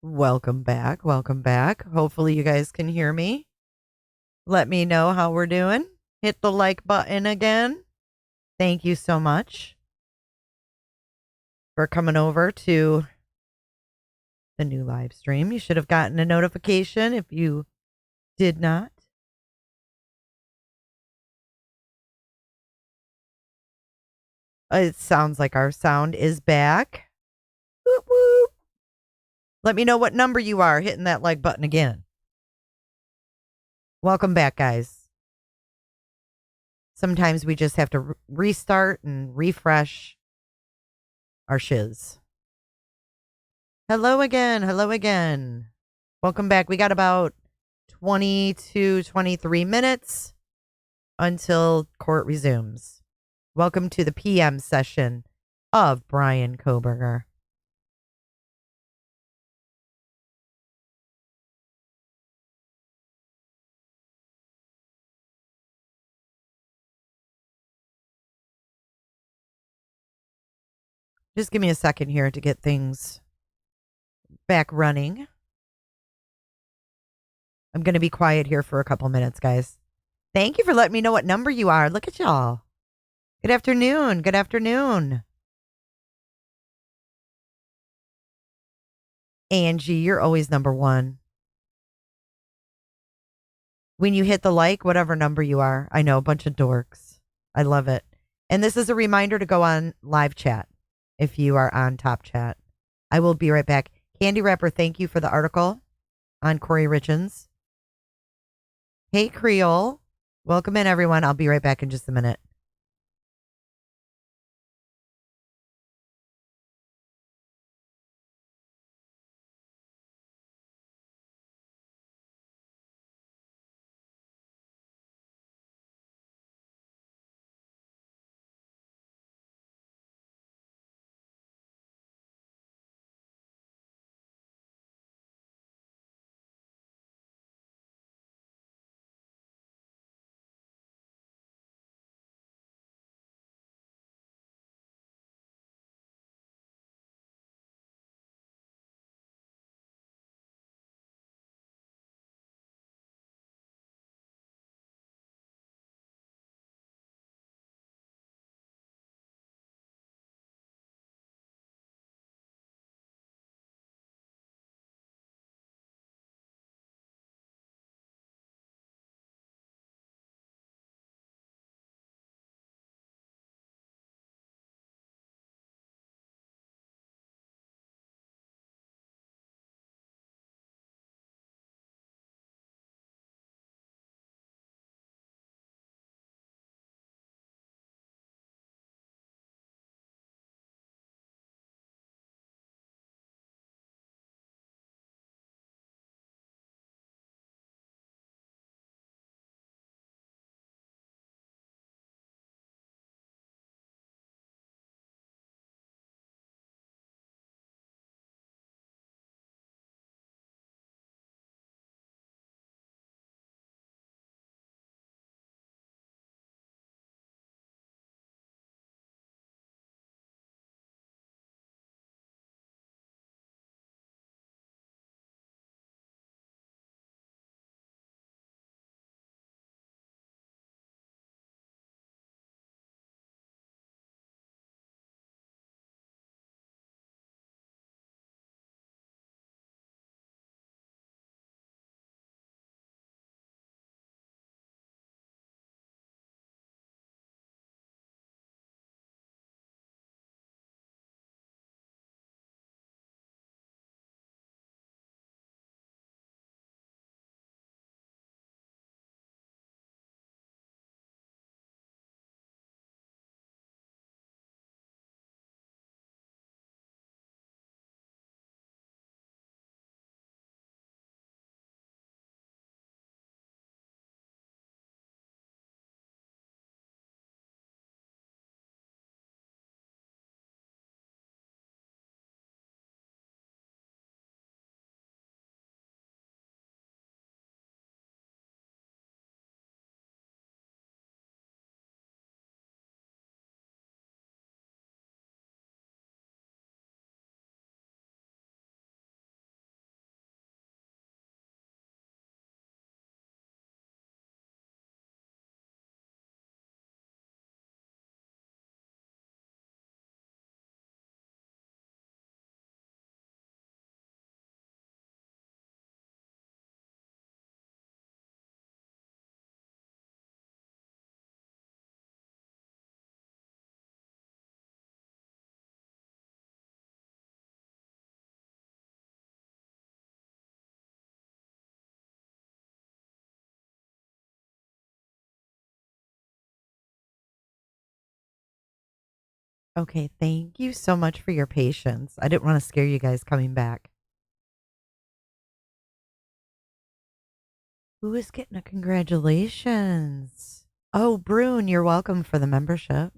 Welcome back. Welcome back. Hopefully, you guys can hear me. Let me know how we're doing. Hit the like button again. Thank you so much for coming over to the new live stream. You should have gotten a notification if you did not. It sounds like our sound is back. Whoop, whoop. Let me know what number you are hitting that like button again. Welcome back, guys. Sometimes we just have to restart and refresh our shiz. Hello again. Hello again. Welcome back. We got about 23 minutes until court resumes. Welcome to the PM session of Bryan Kohberger. Just give me a second here to get things back running. I'm going to be quiet here for a couple minutes, guys. Thank you for letting me know what number you are. Look at y'all. Good afternoon. Good afternoon. Angie, you're always number one. When you hit the like, whatever number you are, I know, a bunch of dorks. I love it. And this is a reminder to go on live chat if you are on top chat. I will be right back. Candy Wrapper, thank you for the article on Corey Richins. Hey, Creole. Welcome in, everyone. I'll be right back in just a minute. Okay, thank you so much for your patience. I didn't want to scare you guys coming back. Who is getting a congratulations? Oh, Brune, you're welcome for the membership.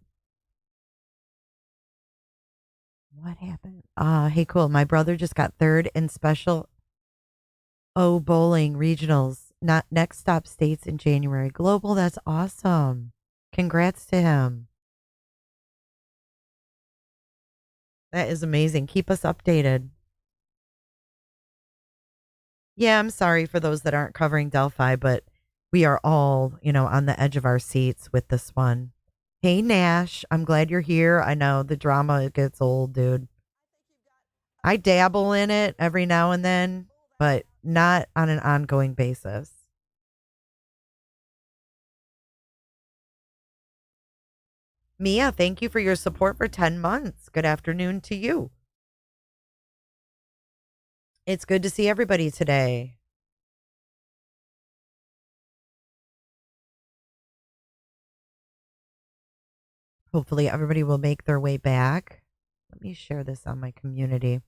What happened? Hey, cool. My brother just got third in special O bowling regionals. Not next stop states in January. Global, that's awesome. Congrats to him. That is amazing. Keep us updated. Yeah, I'm sorry for those that aren't covering Delphi, but we are all, on the edge of our seats with this one. Hey, Nash, I'm glad you're here. I know the drama gets old, dude. I dabble in it every now and then, but not on an ongoing basis. Mia, thank you for your support for 10 months. Good afternoon to you. It's good to see everybody today. Hopefully, everybody will make their way back. Let me share this on my community.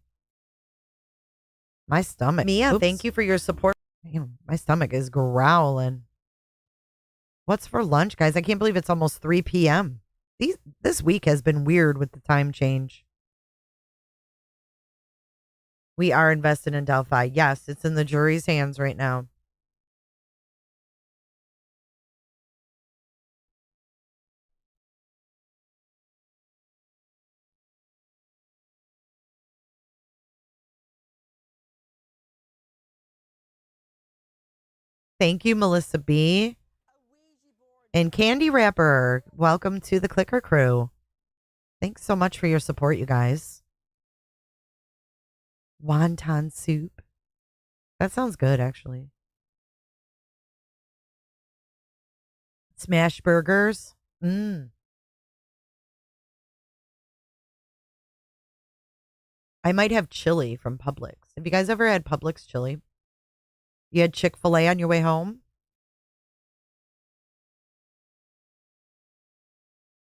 My stomach. Mia, thank you for your support. Damn, my stomach is growling. What's for lunch, guys? I can't believe it's almost 3 p.m. This week has been weird with the time change. We are invested in Delphi. Yes, it's in the jury's hands right now. Thank you, Melissa B. And Candy Wrapper. Welcome to the Clicker Crew. Thanks so much for your support, you guys. Wonton soup. That sounds good, actually. Smash burgers. I might have chili from Publix. Have you guys ever had Publix chili? You had Chick-fil-A on your way home?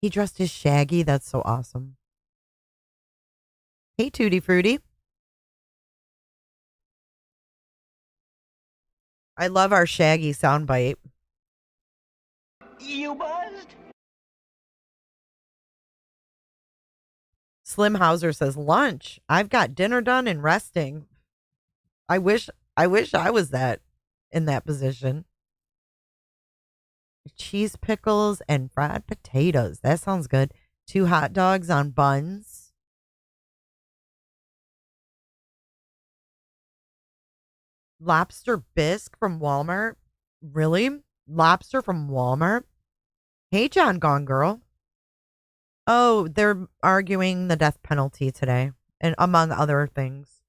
He dressed as Shaggy. That's so awesome. Hey, Tutti Frutti. I love our Shaggy soundbite. You buzzed? Slim Hauser says lunch. I've got dinner done and resting. I wish I was in that position. Cheese pickles and fried potatoes. That sounds good. 2 hot dogs on buns. Lobster bisque from Walmart. Really? Lobster from Walmart? Hey, John Gone Girl. Oh, they're arguing the death penalty today, and among other things.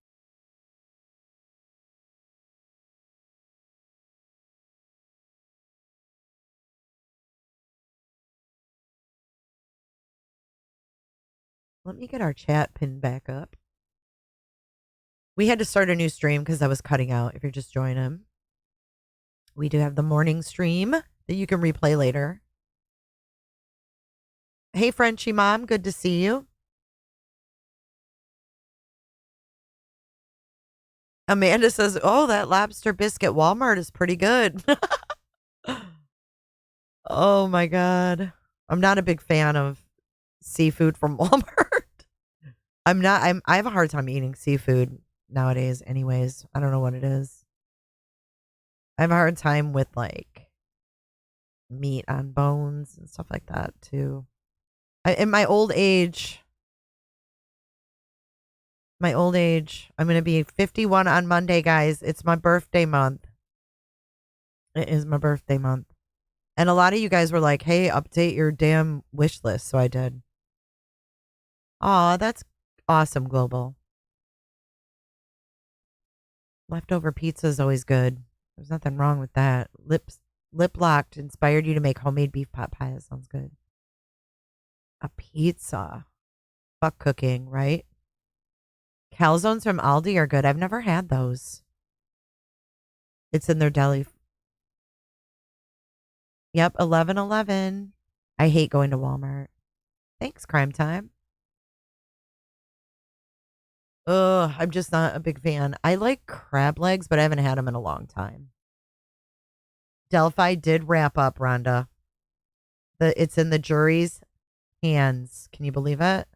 Let me get our chat pinned back up. We had to start a new stream because I was cutting out if you're just joining. We do have the morning stream that you can replay later. Hey, Frenchie Mom, good to see you. Amanda says, oh, that lobster biscuit Walmart is pretty good. Oh, my God. I'm not a big fan of seafood from Walmart. I have a hard time eating seafood nowadays anyways. I don't know what it is. I have a hard time with like meat on bones and stuff like that too. In my old age, I'm going to be 51 on Monday, guys. It's my birthday month. It is my birthday month. And a lot of you guys were like, hey, update your damn wish list. So I did. Aw, that's awesome, Global. Leftover pizza is always good. There's nothing wrong with that. Lip locked inspired you to make homemade beef pot pie. That sounds good. A pizza. Fuck cooking, right? Calzones from Aldi are good. I've never had those. It's in their deli. Yep, 11:11. I hate going to Walmart. Thanks, Crime Time. Ugh, I'm just not a big fan. I like crab legs, but I haven't had them in a long time. Delphi did wrap up, Rhonda. It's in the jury's hands. Can you believe it?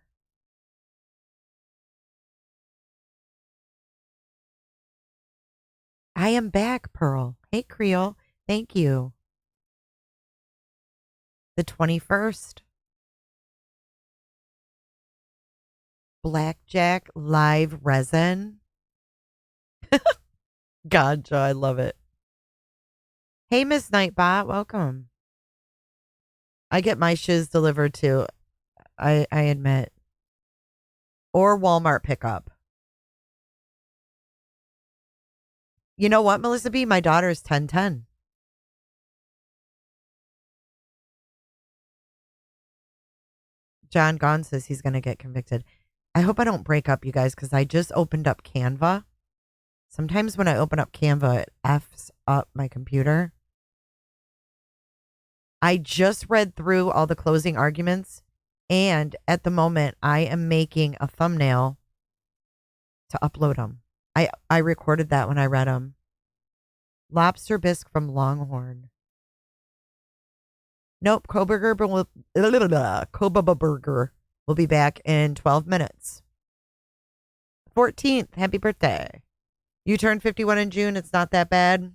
I am back, Pearl. Hey, Creole. Thank you. The 21st. Blackjack live resin. Gotcha. I love it. Hey, Miss Nightbot. Welcome. I get my shiz delivered too. I admit. Or Walmart pickup. You know what, Melissa B? My daughter's 1010. John Gahn says he's going to get convicted. I hope I don't break up, you guys, because I just opened up Canva. Sometimes when I open up Canva, it F's up my computer. I just read through all the closing arguments, and at the moment, I am making a thumbnail to upload them. I recorded that when I read them. Lobster bisque from Longhorn. Nope, Kohberger will be back in 12 minutes. 14th, happy birthday. You turned 51 in June. It's not that bad.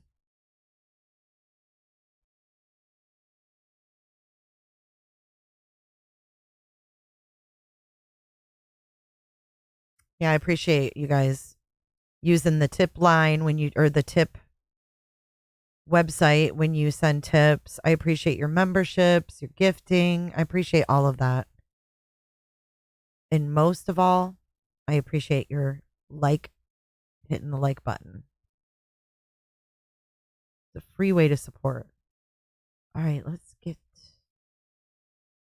Yeah, I appreciate you guys using the tip line or the tip website when you send tips. I appreciate your memberships, your gifting. I appreciate all of that. And most of all, I appreciate your hitting the like button. It's a free way to support. All right,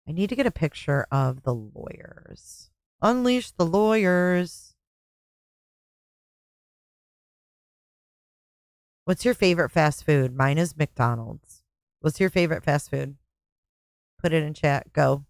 I need to get a picture of the lawyers. Unleash the lawyers. What's your favorite fast food? Mine is McDonald's. What's your favorite fast food? Put it in chat. Go.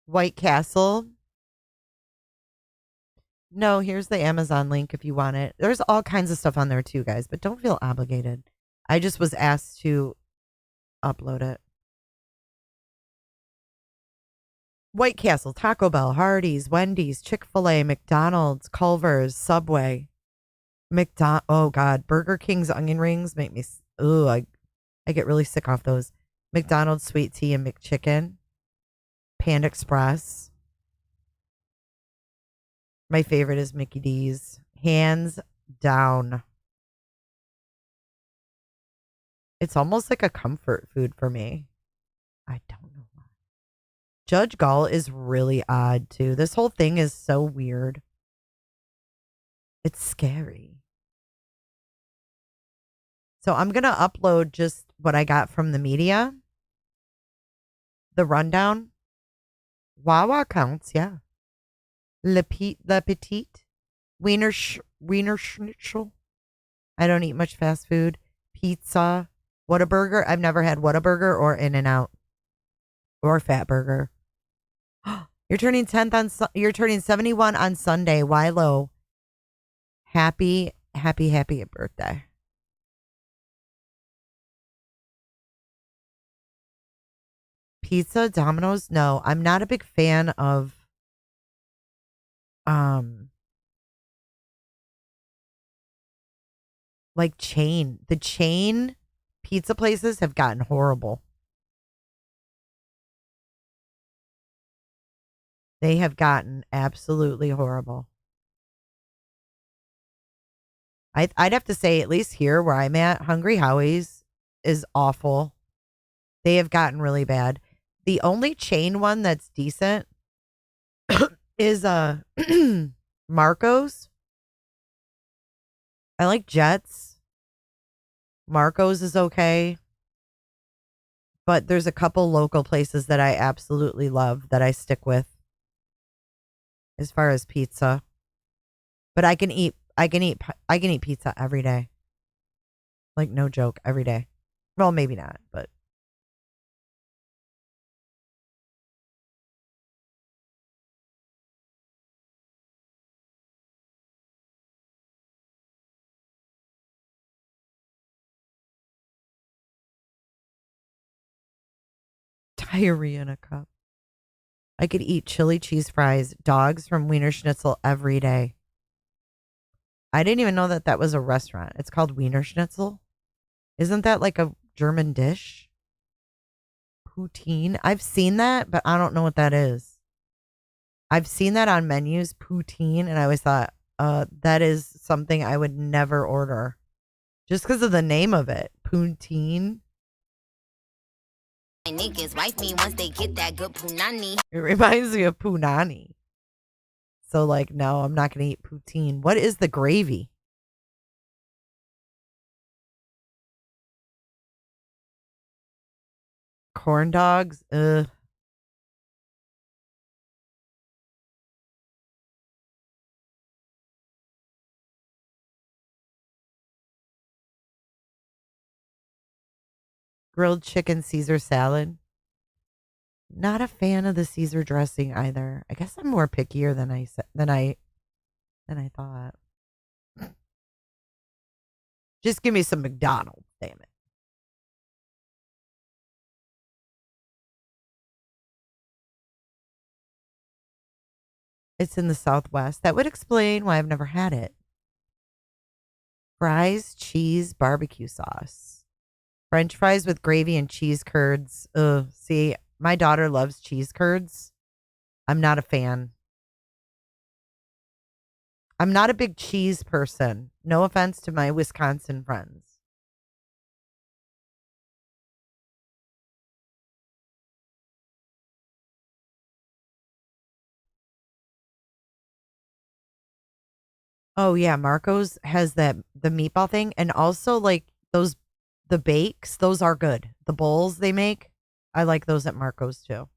White Castle. No, here's the Amazon link if you want it. There's all kinds of stuff on there too, guys, but don't feel obligated. I just was asked to upload it. White Castle, Taco Bell, Hardee's, Wendy's, Chick-fil-A, McDonald's, Culver's, Subway. Oh God, Burger King's onion rings make me I get really sick off those. McDonald's sweet tea and McChicken. Panda Express. My favorite is Mickey D's. Hands down. It's almost like a comfort food for me. I don't know why. Judge Gall is really odd too. This whole thing is so weird. It's scary. So I'm going to upload just what I got from the media. The rundown. Wawa counts, yeah. Le Petite. Wiener Schnitzel. I don't eat much fast food. Pizza. Whataburger. I've never had Whataburger or In-N-Out. Or Fatburger. You're turning 71 on Sunday. Wilo. Happy birthday. Pizza, Domino's? No, I'm not a big fan of like the chain pizza places have gotten horrible. They have gotten absolutely horrible. I'd have to say, at least here where I'm at, Hungry Howie's is awful. They have gotten really bad. The only chain one that's decent is Marco's. I like Jets. Marco's is okay. But there's a couple local places that I absolutely love that I stick with as far as pizza. But I can eat pizza every day. Like no joke, every day. Well, maybe not, but diarrhea in a cup. I could eat chili cheese fries, dogs from Wiener Schnitzel every day. I didn't even know that that was a restaurant. It's called Wiener Schnitzel. Isn't that like a German dish? Poutine. I've seen that, but I don't know what that is. I've seen that on menus, poutine, and I always thought, that is something I would never order. Just because of the name of it. Poutine. My niggas wife me once they get that good punani. It reminds me of punani. So like, no, I'm not gonna eat poutine. What is the gravy? Corn dogs? Ugh. Grilled chicken Caesar salad. Not a fan of the Caesar dressing either. I guess I'm more pickier than I thought. Just give me some McDonald's, damn it. It's in the Southwest. That would explain why I've never had it. Fries, cheese, barbecue sauce. French fries with gravy and cheese curds. Ugh. See, my daughter loves cheese curds. I'm not a fan. I'm not a big cheese person. No offense to my Wisconsin friends. Oh yeah, Marco's has the meatball thing, and also like those the bakes. Those are good. The bowls they make, I like those at Marco's too.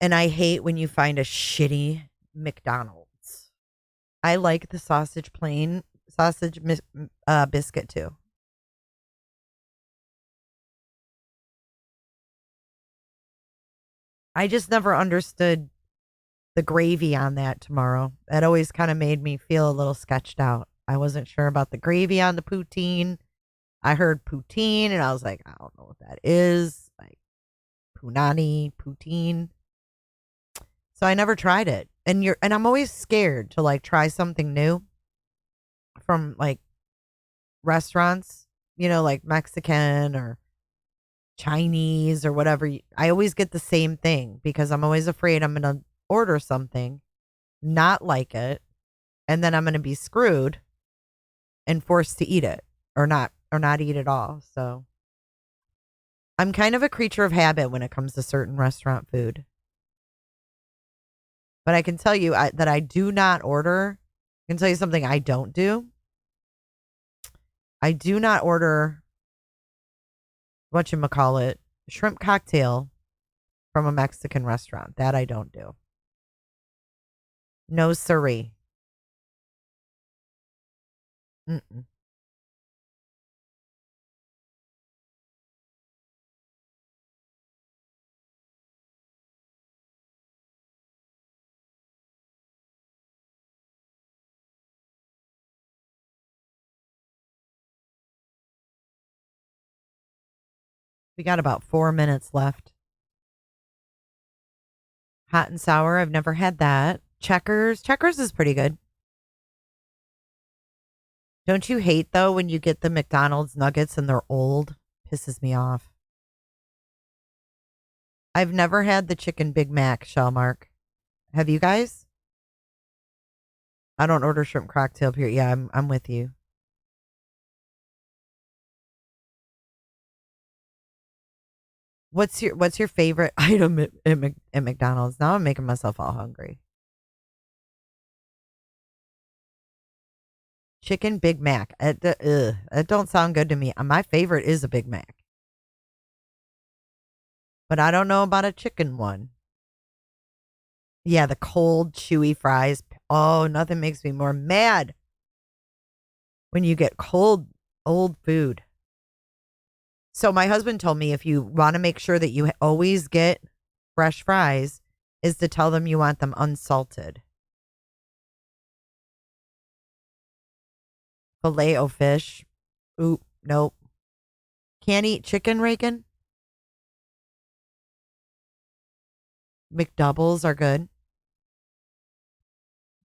And I hate when you find a shitty McDonald's. I like the sausage biscuit too. I just never understood the gravy on that tomorrow. That always kind of made me feel a little sketched out. I wasn't sure about the gravy on the poutine. I heard poutine and I was like, I don't know what that is. Like punani, poutine. So I never tried it. And I'm always scared to like try something new from like restaurants, like Mexican or Chinese or whatever. I always get the same thing because I'm always afraid I'm going to order something, not like it, and then I'm going to be screwed and forced to eat it or not eat it all. So I'm kind of a creature of habit when it comes to certain restaurant food. But I can tell you that I do not order. I can tell you something I don't do. I do not order whatchamacallit, shrimp cocktail from a Mexican restaurant. That I don't do. No siree. Mm-mm. We got about 4 minutes left. Hot and sour. I've never had that. Checkers. Checkers is pretty good. Don't you hate though when you get the McDonald's nuggets and they're old? Pisses me off. I've never had the chicken Big Mac, Shellmark. Have you guys? I don't order shrimp cocktail here. Yeah, I'm with you. What's your favorite item at McDonald's? Now I'm making myself all hungry. Chicken Big Mac. That don't sound good to me. My favorite is a Big Mac, but I don't know about a chicken one. Yeah, the cold, chewy fries. Oh, nothing makes me more mad when you get cold, old food. So my husband told me if you want to make sure that you always get fresh fries, is to tell them you want them unsalted. Filet o fish. Oop, nope. Can't eat chicken, Reagan. McDoubles are good.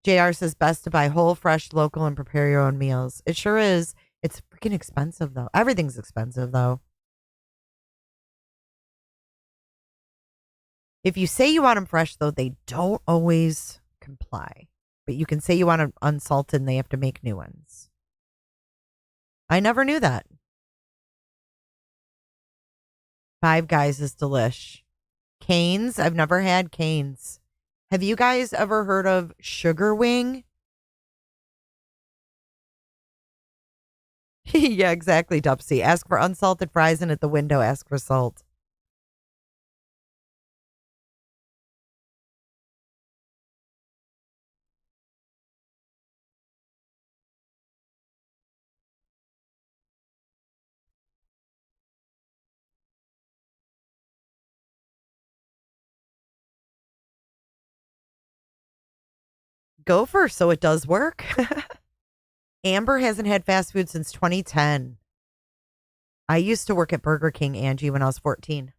JR says best to buy whole, fresh, local, and prepare your own meals. It sure is. It's freaking expensive, though. Everything's expensive, though. If you say you want them fresh, though, they don't always comply. But you can say you want them unsalted and they have to make new ones. I never knew that. Five Guys is delish. Cane's? I've never had Cane's. Have you guys ever heard of Sugar Wing? Yeah, exactly, Dupsy. Ask for unsalted fries and at the window ask for salt. Gopher, so it does work. Amber hasn't had fast food since 2010. I used to work at Burger King, Angie, when I was 14.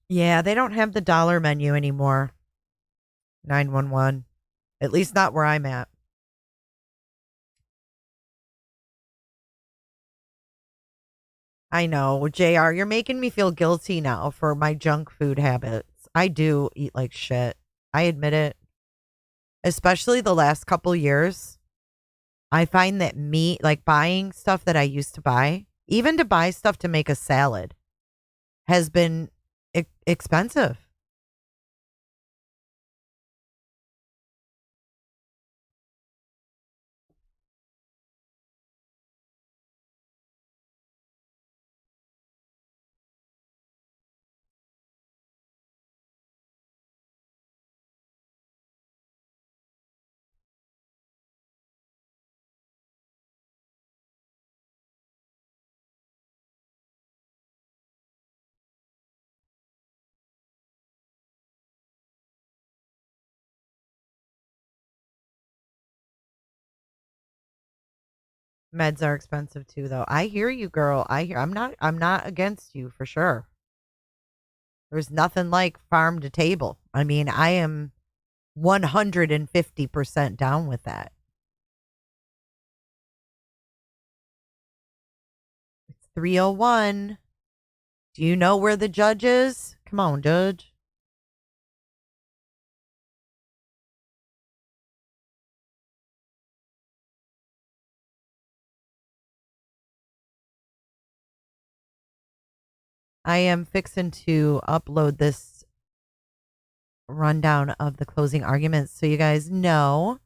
Yeah, they don't have the dollar menu anymore. 911. At least not where I'm at. I know, JR, you're making me feel guilty now for my junk food habits. I do eat like shit. I admit it. Especially the last couple years. I find that meat, like buying stuff that I used to buy, even to buy stuff to make a salad, has been expensive. Meds are expensive too, though. I hear you, girl. I'm not against you for sure. There's nothing like farm to table. I mean, I am 150% down with that. It's 301. Do you know where the judge is? Come on, judge. I am fixing to upload this rundown of the closing arguments so you guys know.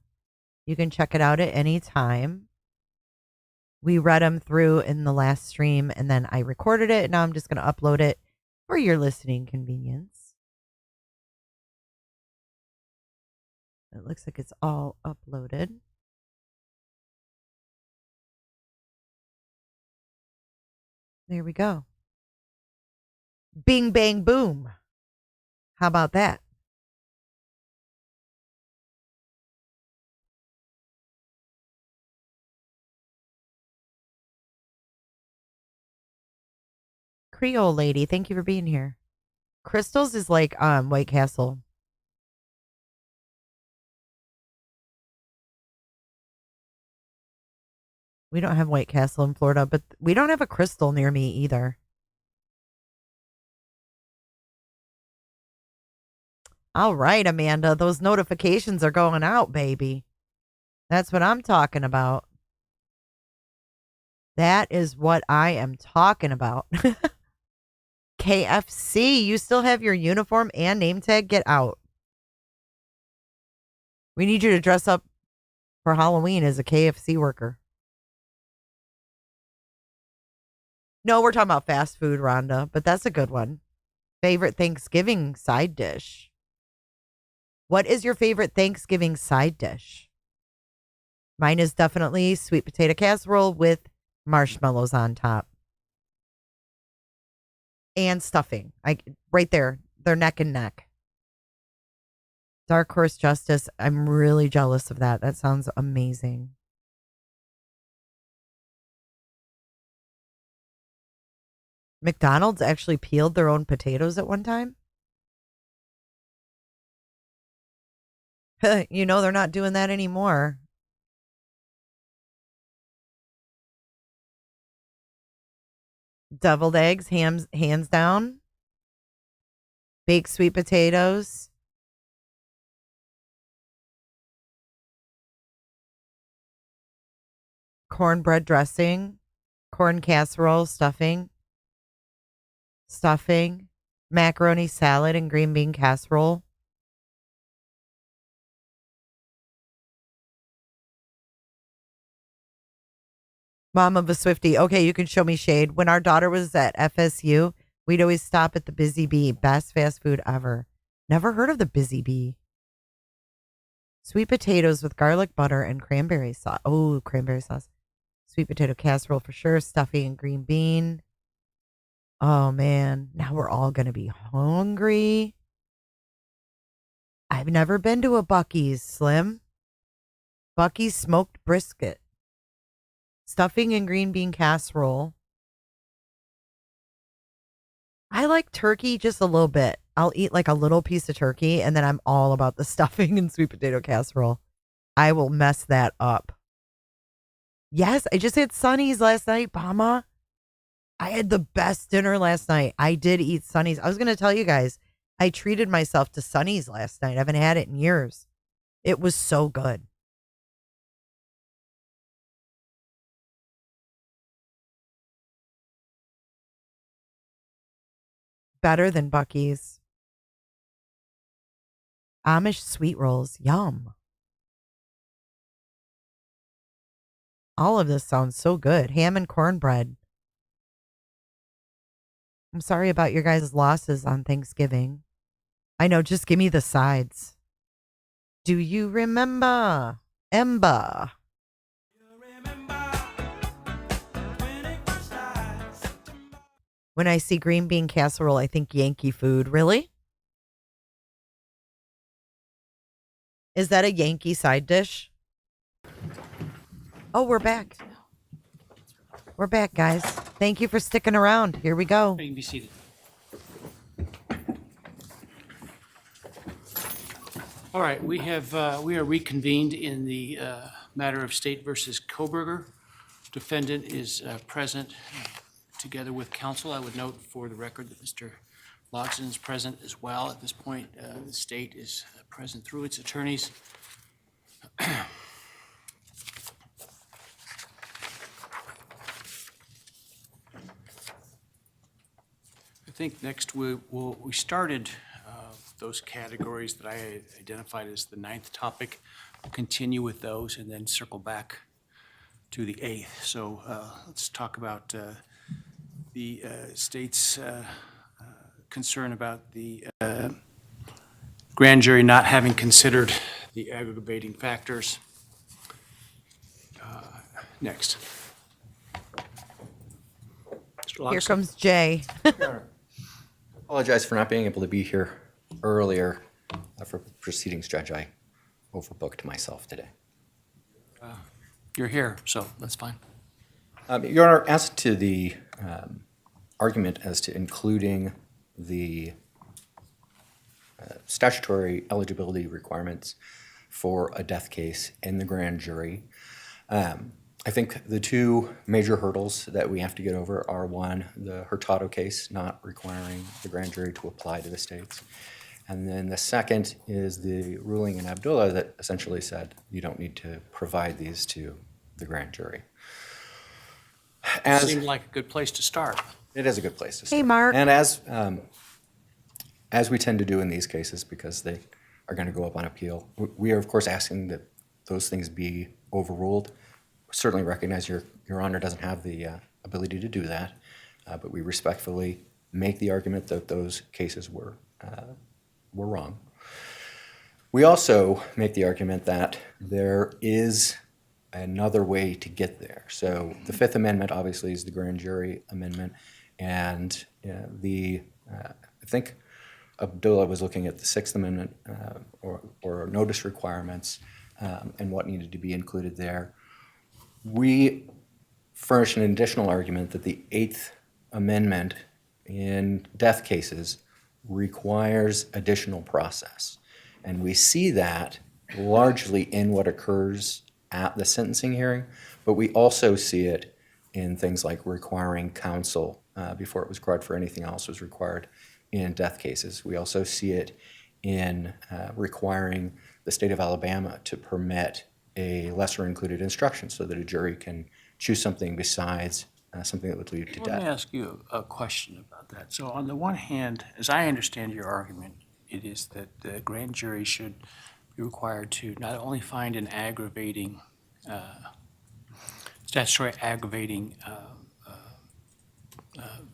You can check it out at any time. We read them through in the last stream and then I recorded it. Now I'm just going to upload it for your listening convenience. It looks like it's all uploaded. There we go. Bing, bang, boom. How about that? Creole lady, thank you for being here. Crystals is like White Castle. We don't have White Castle in Florida, but we don't have a crystal near me either. All right, Amanda, those notifications are going out, baby. That's what I'm talking about. That is what I am talking about. KFC, you still have your uniform and name tag? Get out. We need you to dress up for Halloween as a KFC worker. No, we're talking about fast food, Rhonda, but that's a good one. Favorite Thanksgiving side dish? What is your favorite Thanksgiving side dish? Mine is definitely sweet potato casserole with marshmallows on top and stuffing. Right there, they're neck and neck. Dark Horse Justice. I'm really jealous of that. That sounds amazing. McDonald's actually peeled their own potatoes at one time. You know, they're not doing that anymore. Deviled eggs, hands down. Baked sweet potatoes. Cornbread dressing. Corn casserole, stuffing. Macaroni salad and green bean casserole. Mom of a Swiftie. Okay, you can show me shade. When our daughter was at FSU, we'd always stop at the Busy Bee. Best fast food ever. Never heard of the Busy Bee. Sweet potatoes with garlic butter and cranberry sauce. Oh, cranberry sauce. Sweet potato casserole for sure. Stuffing and green bean. Oh, man. Now we're all going to be hungry. I've never been to a Buc-ee's, Slim. Buc-ee's smoked brisket. Stuffing and green bean casserole. I like turkey just a little bit. I'll eat like a little piece of turkey, and then I'm all about the stuffing and sweet potato casserole. I will mess that up. Yes, I just had Sonny's last night, Mama. I had the best dinner last night. I did eat Sonny's. I was going to tell you guys, I treated myself to Sonny's last night. I haven't had it in years. It was so good. Better than Buc-ee's. Amish sweet rolls. Yum. All of this sounds so good. Ham and cornbread. I'm sorry about your guys' losses on Thanksgiving. I know, just give me the sides. Do you remember Ember? When I see green bean casserole, I think Yankee food. Really? Is that a Yankee side dish? Oh, we're back. We're back, guys. Thank you for sticking around. Here we go. You can be seated. All right, we are reconvened in the matter of State versus Kohberger. Defendant is present together with counsel. I would note for the record that Mr. Loxton is present as well. At this point, the state is present through its attorneys. I think next we started those categories that I identified as the ninth topic. We'll continue with those and then circle back to the eighth. So let's talk about the state's concern about the grand jury not having considered the aggravating factors. Next. Mr. Here Loxton. comes Jay. Apologize for not being able to be here earlier. For proceedings, Judge, I overbooked myself today. You're here, so that's fine. Your Honor, as to the argument as to including the statutory eligibility requirements for a death case in the grand jury, I think the two major hurdles that we have to get over are, one, the Hurtado case not requiring the grand jury to apply to the states. And then the second is the ruling in Abdullah that essentially said you don't need to provide these to the grand jury. Seemed like a good place to start. It is a good place to start. Hey, Mark. And as we tend to do in these cases, because they are going to go up on appeal, we are, of course, asking that those things be overruled. Certainly recognize Your Honor doesn't have the ability to do that, but we respectfully make the argument that those cases were wrong. We also make the argument that there is another way to get there. So the Fifth Amendment obviously is the grand jury amendment, and I think Abdullah was looking at the Sixth Amendment or notice requirements and what needed to be included there. We furnish an additional argument that the Eighth Amendment in death cases requires additional process. And we see that largely in what occurs at the sentencing hearing, but we also see it in things like requiring counsel before it was required for anything else was required in death cases. We also see it in requiring the state of Alabama to permit a lesser included instruction so that a jury can choose something besides something that would lead to Let death. me ask you a question about that. So on the one hand, as I understand your argument, it is that the grand jury should be required to not only find an aggravating, statutory aggravating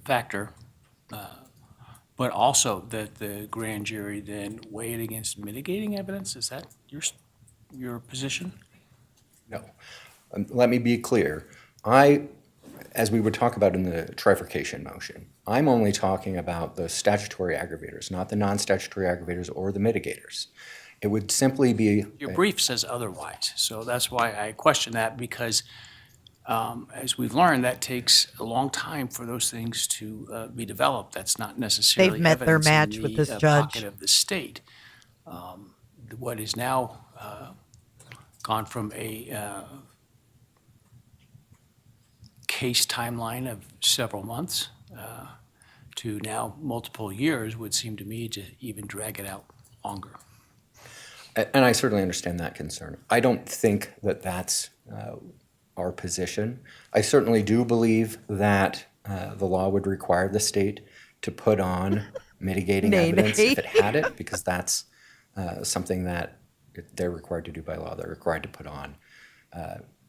factor, but also that the grand jury then weigh it against mitigating evidence. Is that your position? No. Let me be clear. As we would talk about in the trifurcation motion, I'm only talking about the statutory aggravators, not the non-statutory aggravators or the mitigators. It would simply be... Your brief says otherwise, so that's why I question that, because as we've learned, that takes a long time for those things to be developed. That's not necessarily They've met their evidence in match with this judge. pocket of the state. What is now gone from a case timeline of several months to now multiple years would seem to me to even drag it out longer. And I certainly understand that concern. I don't think that that's our position. I certainly do believe that the law would require the state to put on mitigating evidence if it had it, because that's something that they're required to do by law. They're required to put on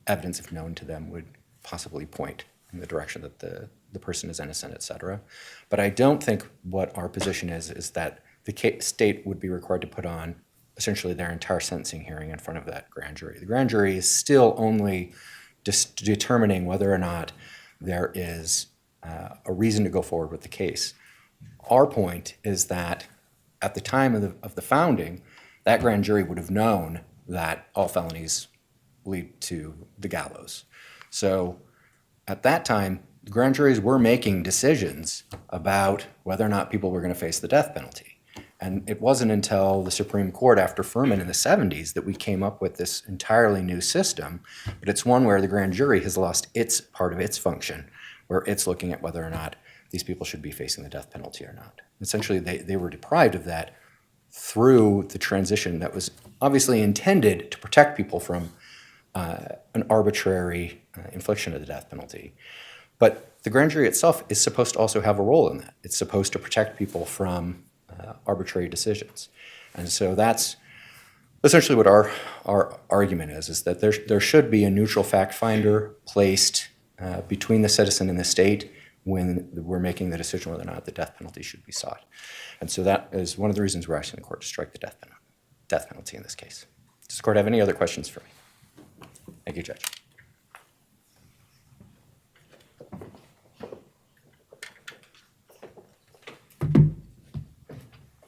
evidence, if known to them, would possibly point in the direction that the person is innocent, et cetera. But I don't think what our position is that the state would be required to put on essentially their entire sentencing hearing in front of that grand jury. The grand jury is still only determining whether or not there is a reason to go forward with the case. Our point is that at the time of the founding, that grand jury would have known that all felonies lead to the gallows. So at that time, the grand juries were making decisions about whether or not people were going to face the death penalty. And it wasn't until the Supreme Court after Furman in the 70s that we came up with this entirely new system, but it's one where the grand jury has lost its part of its function, where it's looking at whether or not these people should be facing the death penalty or not. Essentially, they were deprived of that through the transition that was obviously intended to protect people from an arbitrary infliction of the death penalty. But the grand jury itself is supposed to also have a role in that. It's supposed to protect people from arbitrary decisions. And so that's essentially what our argument is that there should be a neutral fact finder placed between the citizen and the state when we're making the decision whether or not the death penalty should be sought. And so that is one of the reasons we're asking the court to strike the death penalty in this case. Does the court have any other questions for me? Thank you, Judge.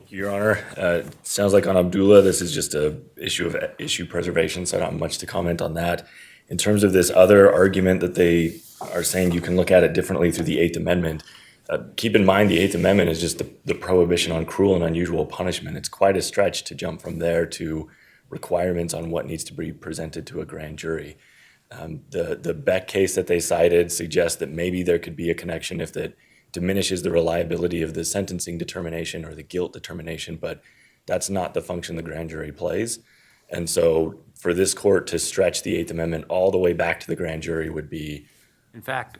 Your Honor, sounds like on Abdullah, this is just a issue of issue preservation, so I don't have much to comment on that. In terms of this other argument that they are saying you can look at it differently through the Eighth Amendment, keep in mind the Eighth Amendment is just the prohibition on cruel and unusual punishment. It's quite a stretch to jump from there to requirements on what needs to be presented to a grand jury. The Beck case that they cited suggests that maybe there could be a connection if that diminishes the reliability of the sentencing determination or the guilt determination, but that's not the function the grand jury plays. And so for this court to stretch the Eighth Amendment all the way back to the grand jury would be In fact,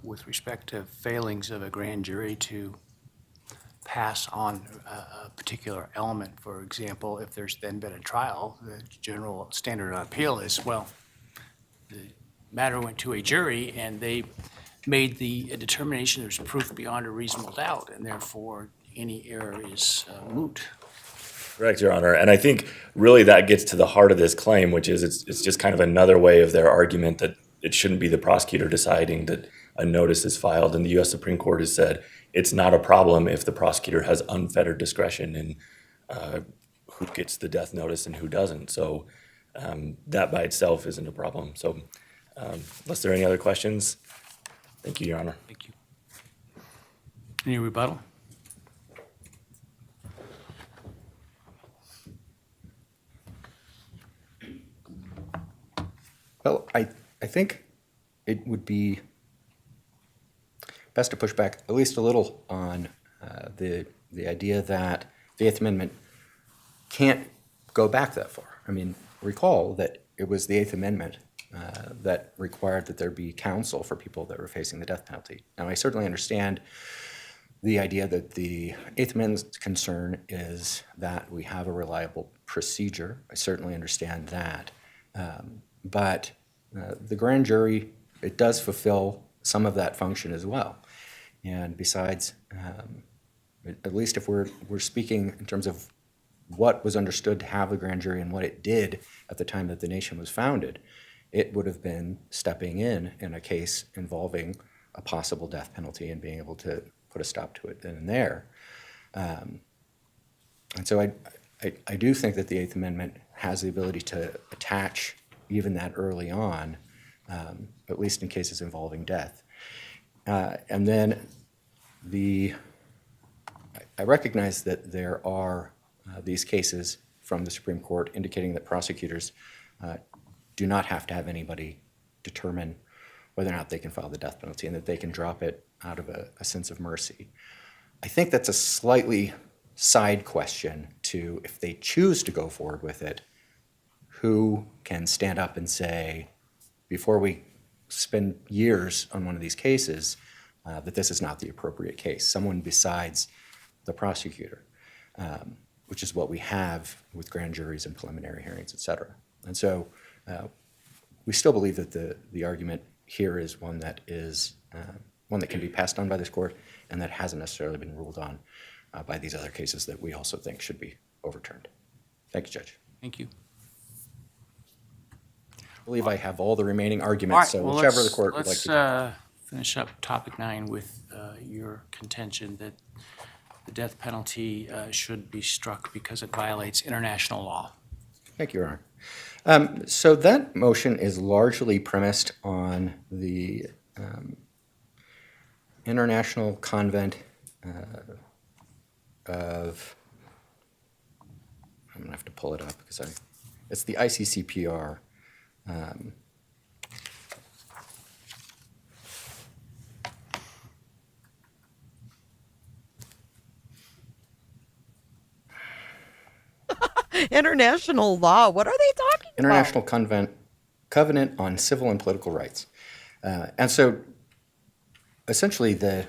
with respect to failings of a grand jury to pass on a particular element, for example, if there's then been a trial, the general standard on appeal is, well, the matter went to a jury and they made the determination there's proof beyond a reasonable doubt, and therefore any error is moot. Correct, Your Honor. And I think really that gets to the heart of this claim, which is it's just kind of another way of their argument that it shouldn't be the prosecutor deciding that a notice is filed. And the U.S. Supreme Court has said it's not a problem if the prosecutor has unfettered discretion in who gets the death notice and who doesn't. So that by itself isn't a problem. So unless there are any other questions, thank you, Your Honor. Thank you. Any rebuttal? Well, I think it would be best to push back at least a little on the idea that the Eighth Amendment can't go back that far. I mean, recall that it was the Eighth Amendment that required that there be counsel for people that were facing the death penalty. Now, I certainly understand the idea that the Eighth Amendment's concern is that we have a reliable procedure. I certainly understand that. But the grand jury, it does fulfill some of that function as well. And besides, at least if we're speaking in terms of what was understood to have a grand jury and what it did at the time that the nation was founded, it would have been stepping in a case involving a possible death penalty and being able to put a stop to it then and there. And so I do think that the Eighth Amendment has the ability to attach even that early on, at least in cases involving death. And then I recognize that there are these cases from the Supreme Court indicating that prosecutors do not have to have anybody determine whether or not they can file the death penalty and that they can drop it out of a sense of mercy. I think that's a slightly side question to, if they choose to go forward with it, who can stand up and say, before we spend years on one of these cases, that this is not the appropriate case, someone besides the prosecutor, which is what we have with grand juries and preliminary hearings, et cetera. And so we still believe that the argument here is one that can be passed on by this court and that hasn't necessarily been ruled on by these other cases that we also think should be overturned. Thank you, Judge. Thank you. I believe I have all the remaining arguments, so whichever the court would like to do. Let's finish up topic 9 with your contention that the death penalty should be struck because it violates international law. Thank you, Your Honor. So that motion is largely premised on the International Convent of, I'm going to have to pull it up because it's the ICCPR. International law. What are they talking International Covenant on Civil and Political Rights. And so essentially the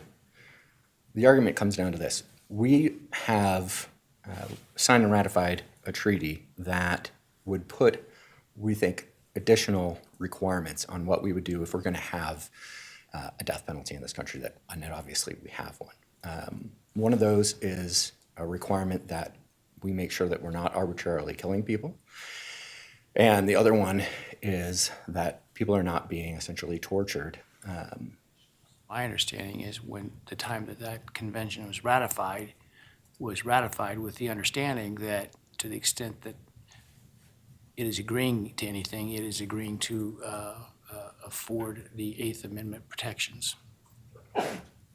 argument comes down to this. We have signed and ratified a treaty that would put, we think, additional requirements on what we would do if we're going to have a death penalty in this country, and obviously we have one. One of those is a requirement that we make sure that we're not arbitrarily killing people. And the other one is that people are not being essentially tortured. My understanding is when the time that convention was ratified with the understanding that to the extent that it is agreeing to anything, it is agreeing to afford the Eighth Amendment protections.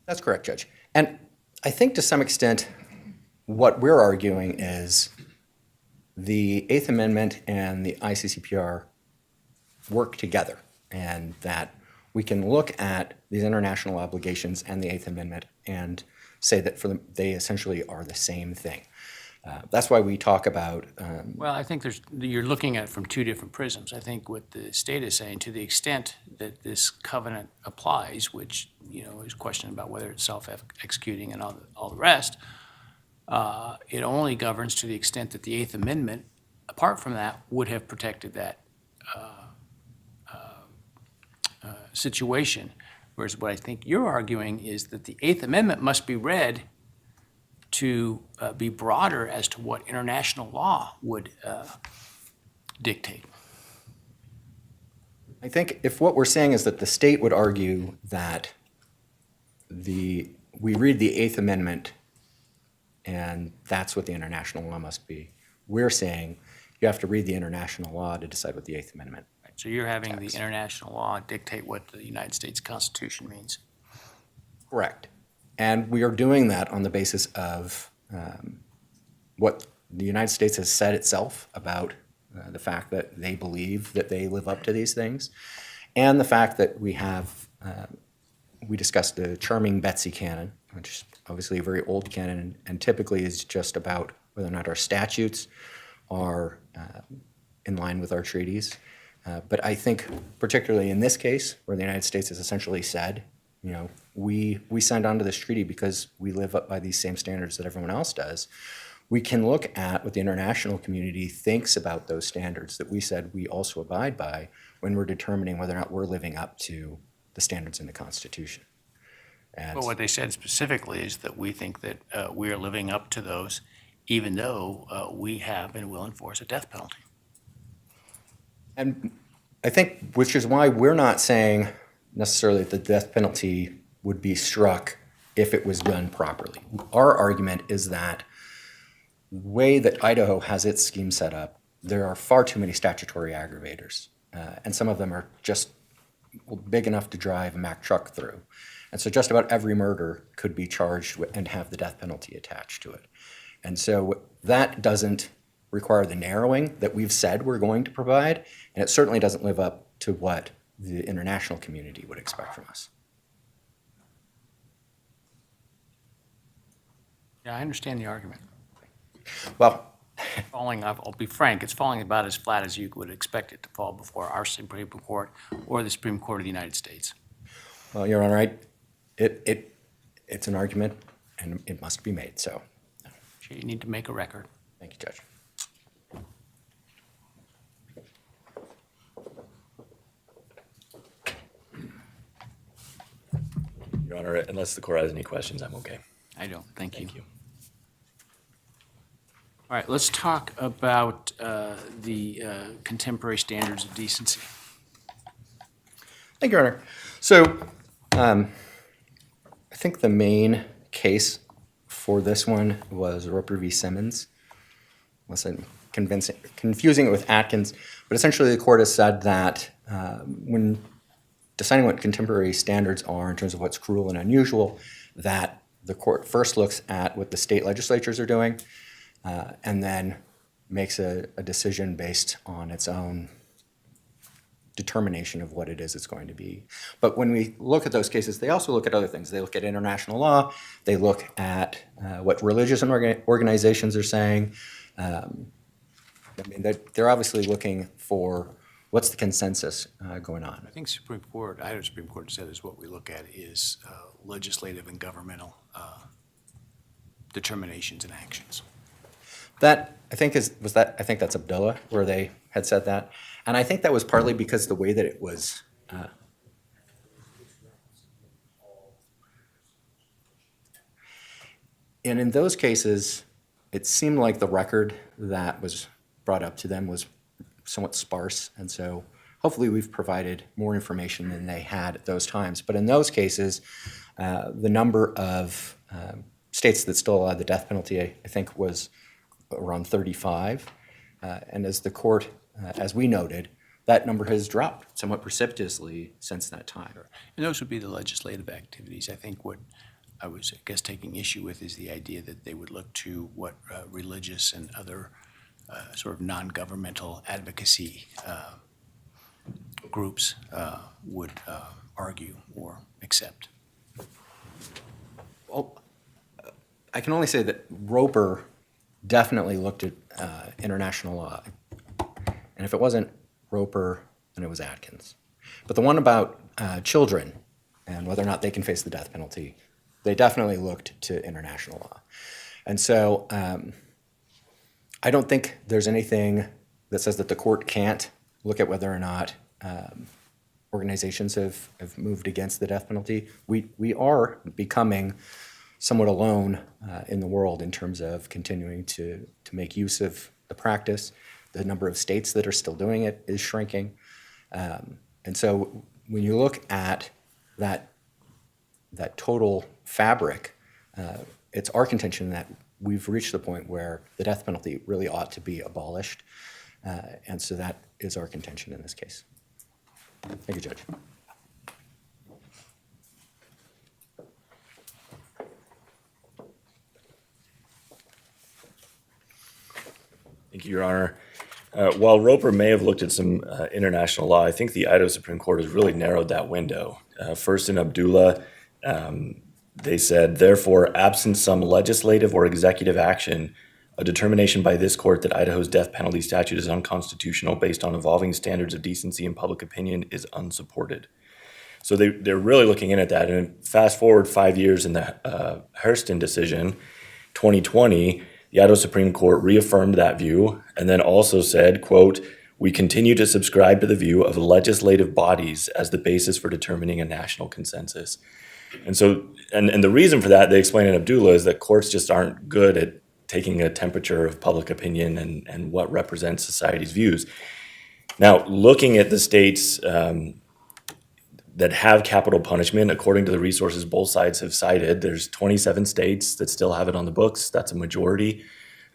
That's correct, Judge. And I think to some extent what we're arguing is the Eighth Amendment and the ICCPR work together, and that we can look at these international obligations and the Eighth Amendment and say that they essentially are the same thing. That's why we talk about, Well, I think you're looking at it from two different prisms. I think what the state is saying, to the extent that this covenant applies, which, is a question about whether it's self-executing and all the rest, it only governs to the extent that the Eighth Amendment, apart from that, would have protected that situation. Whereas what I think you're arguing is that the Eighth Amendment must be read to be broader as to what international law would dictate. I think if what we're saying is that the state would argue that we read the Eighth Amendment and that's what the international law must be, we're saying you have to read the international law to decide what the Eighth Amendment. So you're having the international law dictate what the United States Constitution means. Correct. And we are doing that on the basis of what the United States has said itself about the fact that they believe that they live up to these things, and the fact that we discussed the charming Betsy canon, which is obviously a very old canon and typically is just about whether or not our statutes are in line with our treaties. But I think particularly in this case, where the United States has essentially said, we signed on to this treaty because we live up by these same standards that everyone else does, we can look at what the international community thinks about those standards that we said we also abide by when we're determining whether or not we're living up to the standards in the Constitution. And But what they said specifically is that we think that we are living up to those, even though we have and will enforce a death penalty. And I think, which is why we're not saying necessarily that the death penalty would be struck if it was done properly. Our argument is that the way that Idaho has its scheme set up, there are far too many statutory aggravators, and some of them are just big enough to drive a Mack truck through. And so just about every murder could be charged and have the death penalty attached to it. And so that doesn't require the narrowing that we've said we're going to provide, and it certainly doesn't live up to what the international community would expect from us. Yeah, I understand the argument. Well, I'll be frank, it's falling about as flat as you would expect it to fall before our Supreme Court or the Supreme Court of the United States. well, Your Honor, it's an argument, and it must be made, so So you need to make a record. thank you, Judge. Your Honor, unless the court has any questions, I'm okay. I don't, thank you. Thank you. All right, let's talk about the contemporary standards of decency. Thank you, Your Honor. So I think the main case for this one was Roper v. Simmons. Unless I'm confusing it with Atkins. But essentially the court has said that when deciding what contemporary standards are in terms of what's cruel and unusual, that the court first looks at what the state legislatures are doing and then makes a decision based on its own determination of what it is it's going to be. But when we look at those cases, they also look at other things. They look at international law. They look at what religious organizations are saying. I mean, they're obviously looking for what's the consensus going on. I think Idaho Supreme Court said is what we look at is legislative and governmental determinations and actions. That I think that's Abdullah where they had said that, and I think that was partly because the way that it was. And in those cases, it seemed like the record that was brought up to them was somewhat sparse, and so hopefully we've provided more information than they had at those times. But in those cases, the number of states that still allowed the death penalty, I think, was around 35. And as the court, as we noted, that number has dropped somewhat precipitously since that time. And those would be the legislative activities. I think what I was, taking issue with is the idea that they would look to what religious and other sort of non-governmental advocacy groups would argue or accept. Well, I can only say that Roper definitely looked at international law. And if it wasn't Roper, then it was Atkins. But the one about children and whether or not they can face the death penalty, they definitely looked to international law. And so I don't think there's anything that says that the court can't look at whether or not organizations have moved against the death penalty. We are becoming somewhat alone in the world in terms of continuing to make use of the practice. The number of states that are still doing it is shrinking. And so when you look at that total fabric, it's our contention that we've reached the point where the death penalty really ought to be abolished. And so that is our contention in this case. Thank you, Judge. Thank you, Your Honor. While Roper may have looked at some international law, I think the Idaho Supreme Court has really narrowed that window. First in Abdullah, they said, therefore, absent some legislative or executive action, a determination by this court that Idaho's death penalty statute is unconstitutional based on evolving standards of decency and public opinion is unsupported. So they're really looking in at that. And fast forward 5 years in the Hurston decision, 2020, the Idaho Supreme Court reaffirmed that view and then also said, quote, we continue to subscribe to the view of legislative bodies as the basis for determining a national consensus. And so, and the reason for that, they explain in Abdullah, is that courts just aren't good at taking a temperature of public opinion and what represents society's views. Now, looking at the states that have capital punishment, according to the resources both sides have cited, there's 27 states that still have it on the books. That's a majority.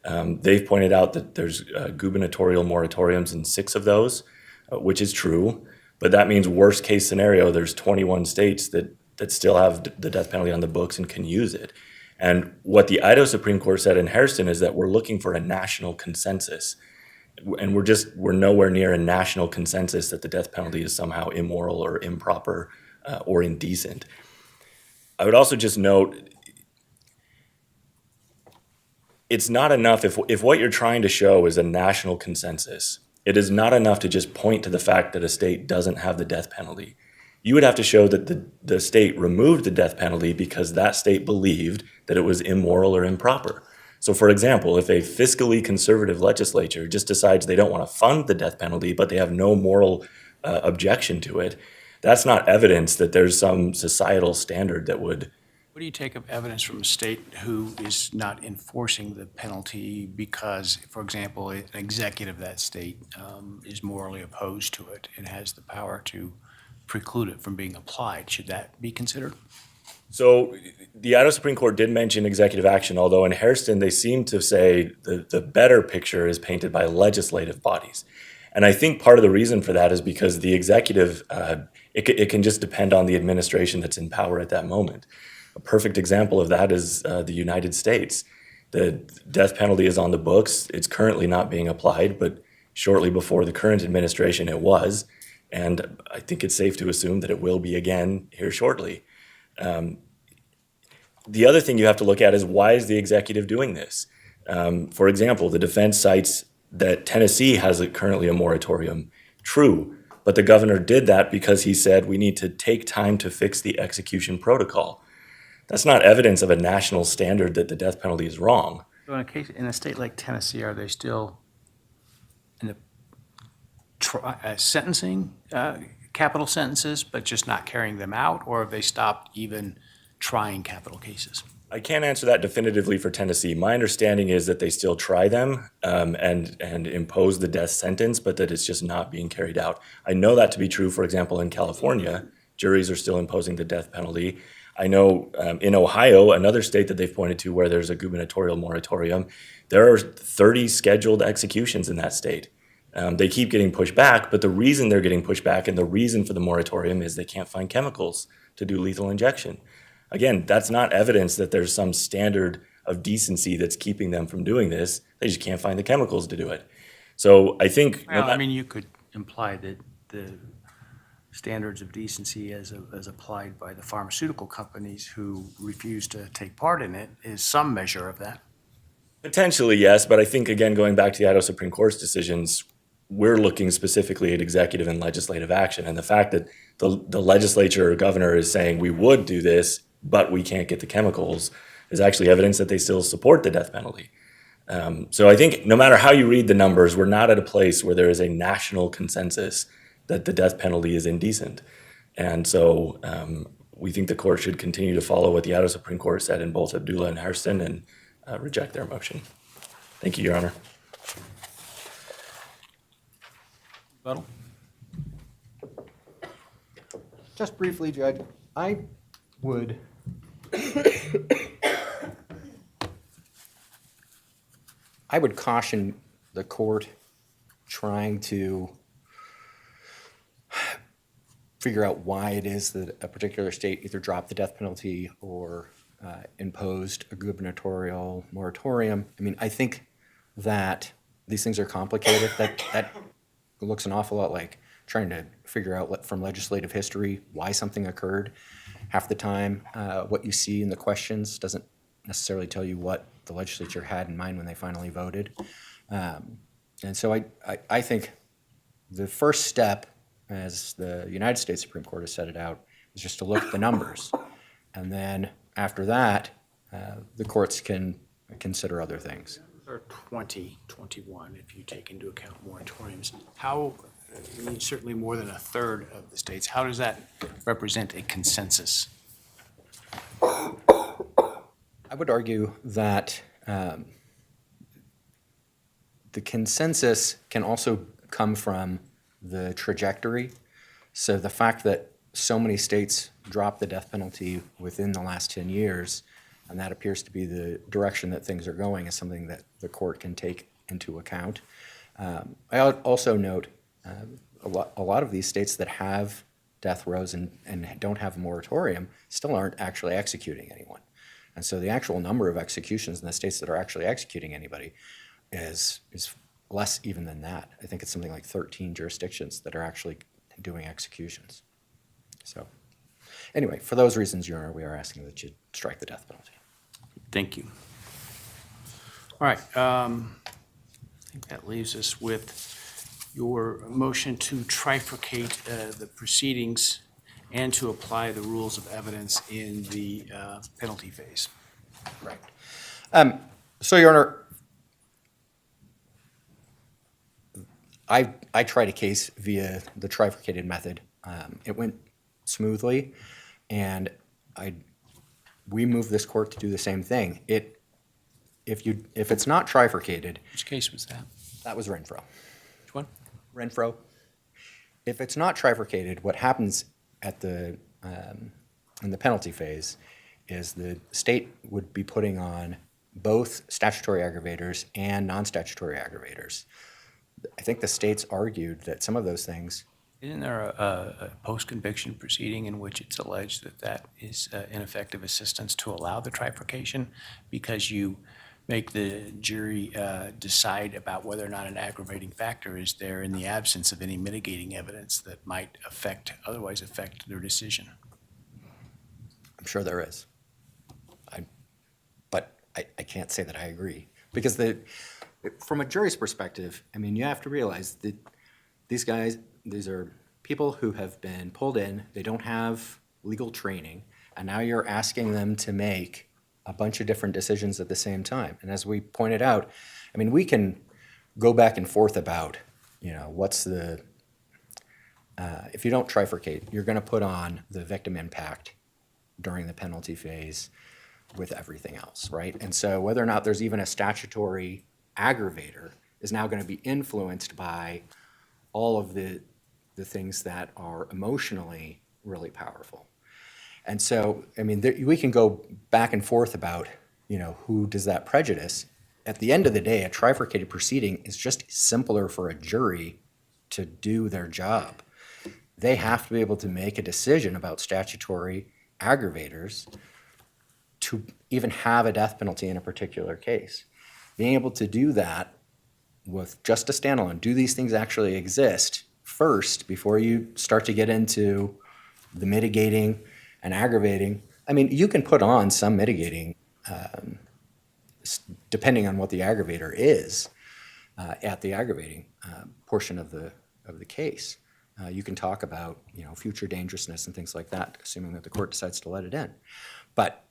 They've pointed out that there's gubernatorial moratoriums in 6 of those, which is true. But that means worst case scenario, there's 21 states that still have the death penalty on the books and can use it. And what the Idaho Supreme Court said in Hurston is that we're looking for a national consensus. And we're nowhere near a national consensus that the death penalty is somehow immoral or improper or indecent. I would also just note, it's not enough if what you're trying to show is a national consensus, it is not enough to just point to the fact that a state doesn't have the death penalty. You would have to show that the state removed the death penalty because that state believed that it was immoral or improper. So, for example, if a fiscally conservative legislature just decides they don't want to fund the death penalty, but they have no moral objection to it, that's not evidence that there's some societal standard that would. What do you take of evidence from a state who is not enforcing the penalty because, for example, an executive of that state is morally opposed to it and has the power to preclude it from being applied? Should that be considered? So the Idaho Supreme Court did mention executive action, although in Hurston they seem to say the better picture is painted by legislative bodies. And I think part of the reason for that is because the executive, it can just depend on the administration that's in power at that moment. A perfect example of that is the United States. The death penalty is on the books. It's currently not being applied, but shortly before the current administration it was. And I think it's safe to assume that it will be again here shortly. The other thing you have to look at is, why is the executive doing this? For example, the defense cites that Tennessee has currently a moratorium. True, but the governor did that because he said we need to take time to fix the execution protocol. That's not evidence of a national standard that the death penalty is wrong. So in a state like Tennessee, are they still in the sentencing capital sentences, but just not carrying them out, or have they stopped even trying capital cases? I can't answer that definitively for Tennessee. My understanding is that they still try them and impose the death sentence, but that it's just not being carried out. I know that to be true, for example, in California, juries are still imposing the death penalty. I know in Ohio, another state that they've pointed to where there's a gubernatorial moratorium, there are 30 scheduled executions in that state. They keep getting pushed back, but the reason they're getting pushed back and the reason for the moratorium is they can't find chemicals to do lethal injection. Again, that's not evidence that there's some standard of decency that's keeping them from doing this. They just can't find the chemicals to do it. So I think... Well, I mean, you could imply that the standards of decency as applied by the pharmaceutical companies who refuse to take part in it is some measure of that. Potentially, yes, but I think, again, going back to the Idaho Supreme Court's decisions, we're looking specifically at executive and legislative action. And the fact that the legislature or governor is saying we would do this, but we can't get the chemicals, is actually evidence that they still support the death penalty. So I think no matter how you read the numbers, we're not at a place where there is a national consensus that the death penalty is indecent. And so we think the court should continue to follow what the Idaho Supreme Court said in both Abdullah and Hairston and reject their motion. Thank you, Your Honor. Buttle? Just briefly, Judge, I would caution the court trying to figure out why it is that a particular state either dropped the death penalty or imposed a gubernatorial moratorium. I mean, I think that these things are complicated. That looks an awful lot like trying to figure out from legislative history why something occurred. Half the time, what you see in the questions doesn't necessarily tell you what the legislature had in mind when they finally voted. And so I think the first step, as the United States Supreme Court has set it out, is just to look at the numbers. And then after that, the courts can consider other things. Or 2021, if you take into account moratoriums. How, I mean, certainly more than a third of the states, how does that represent a consensus? I would argue that the consensus can also come from the trajectory. So the fact that so many states dropped the death penalty within the last 10 years, and that appears to be the direction that things are going, is something that the court can take into account. I also note a lot of these states that have death rows and don't have a moratorium still aren't actually executing anyone. And so the actual number of executions in the states that are actually executing anybody is less even than that. I think it's something like 13 jurisdictions that are actually doing executions. So anyway, for those reasons, Your Honor, we are asking that you strike the death penalty. Thank you. All right, I think that leaves us with your motion to trifurcate the proceedings and to apply the rules of evidence in the penalty phase. Right. So, Your Honor, I tried a case via the trifurcated method. It went smoothly, and we moved this court to do the same thing. If it's not trifurcated, Which case was that? that was Renfro. Which one? Renfro. If it's not trifurcated, what happens at in the penalty phase is the state would be putting on both statutory aggravators and non-statutory aggravators. I think the states argued that some of those things. Isn't there a post-conviction proceeding in which it's alleged that that is ineffective assistance to allow the trifurcation because you make the jury decide about whether or not an aggravating factor is there in the absence of any mitigating evidence that might otherwise affect their decision? I'm sure there is. But I can't say that I agree. Because from a jury's perspective, I mean, you have to realize that these are people who have been pulled in, they don't have legal training, and now you're asking them to make a bunch of different decisions at the same time. And as we pointed out, I mean, we can go back and forth about, what's the, if you don't trifurcate, you're going to put on the victim impact during the penalty phase with everything else, right? And so whether or not there's even a statutory aggravator is now going to be influenced by all of the things that are emotionally really powerful. And so, I mean, we can go back and forth about, who does that prejudice. At the end of the day, a trifurcated proceeding is just simpler for a jury to do their job. They have to be able to make a decision about statutory aggravators to even have a death penalty in a particular case. Being able to do that with just a standalone, do these things actually exist first before you start to get into the mitigating and aggravating? I mean, you can put on some mitigating depending on what the aggravator is, at the aggravating portion of the case, you can talk about future dangerousness and things like that, assuming that the court decides to let it in. But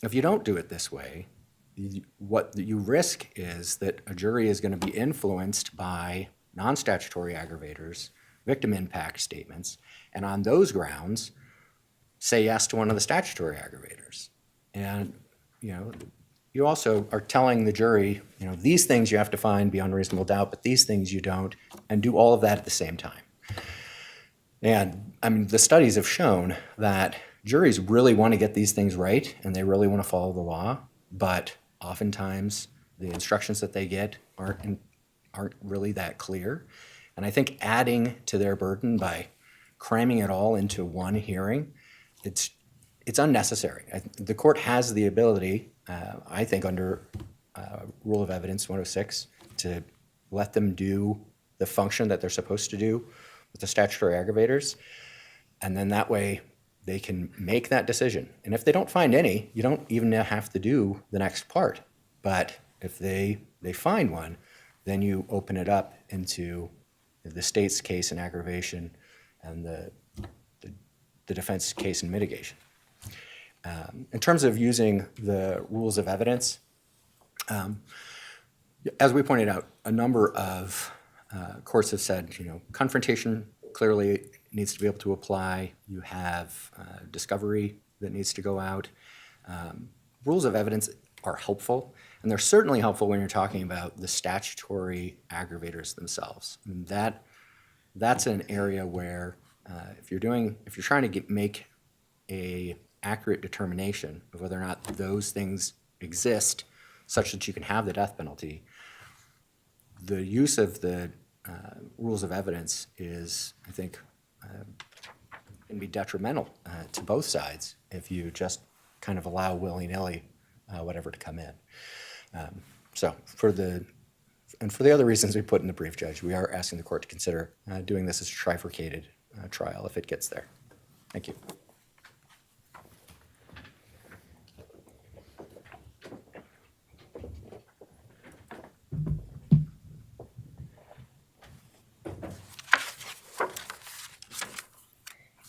if you don't do it this way, what you risk is that a jury is going to be influenced by non-statutory aggravators, victim impact statements, and on those grounds, say yes to one of the statutory aggravators. And you also are telling the jury, these things you have to find beyond reasonable doubt, but these things you don't, and do all of that at the same time. And I mean, the studies have shown that juries really want to get these things right, and they really want to follow the law, but oftentimes the instructions that they get aren't really that clear. And I think adding to their burden by cramming it all into one hearing, it's unnecessary. The court has the ability, I think under Rule of Evidence 106, to let them do the function that they're supposed to do with the statutory aggravators, and then that way they can make that decision. And if they don't find any, you don't even have to do the next part. But if they find one, then you open it up into the state's case in aggravation and the defense case in mitigation. In terms of using the rules of evidence, as we pointed out, a number of courts have said, confrontation clearly needs to be able to apply. You have discovery that needs to go out. Rules of evidence are helpful, and they're certainly helpful when you're talking about the statutory aggravators themselves. And that's an area where if you're trying to make a accurate determination of whether or not those things exist such that you can have the death penalty, the use of the rules of evidence is, I think, can be detrimental to both sides if you just kind of allow willy-nilly whatever to come in. So for the other reasons we put in the brief, Judge, we are asking the court to consider doing this as a trifurcated trial if it gets there. Thank you.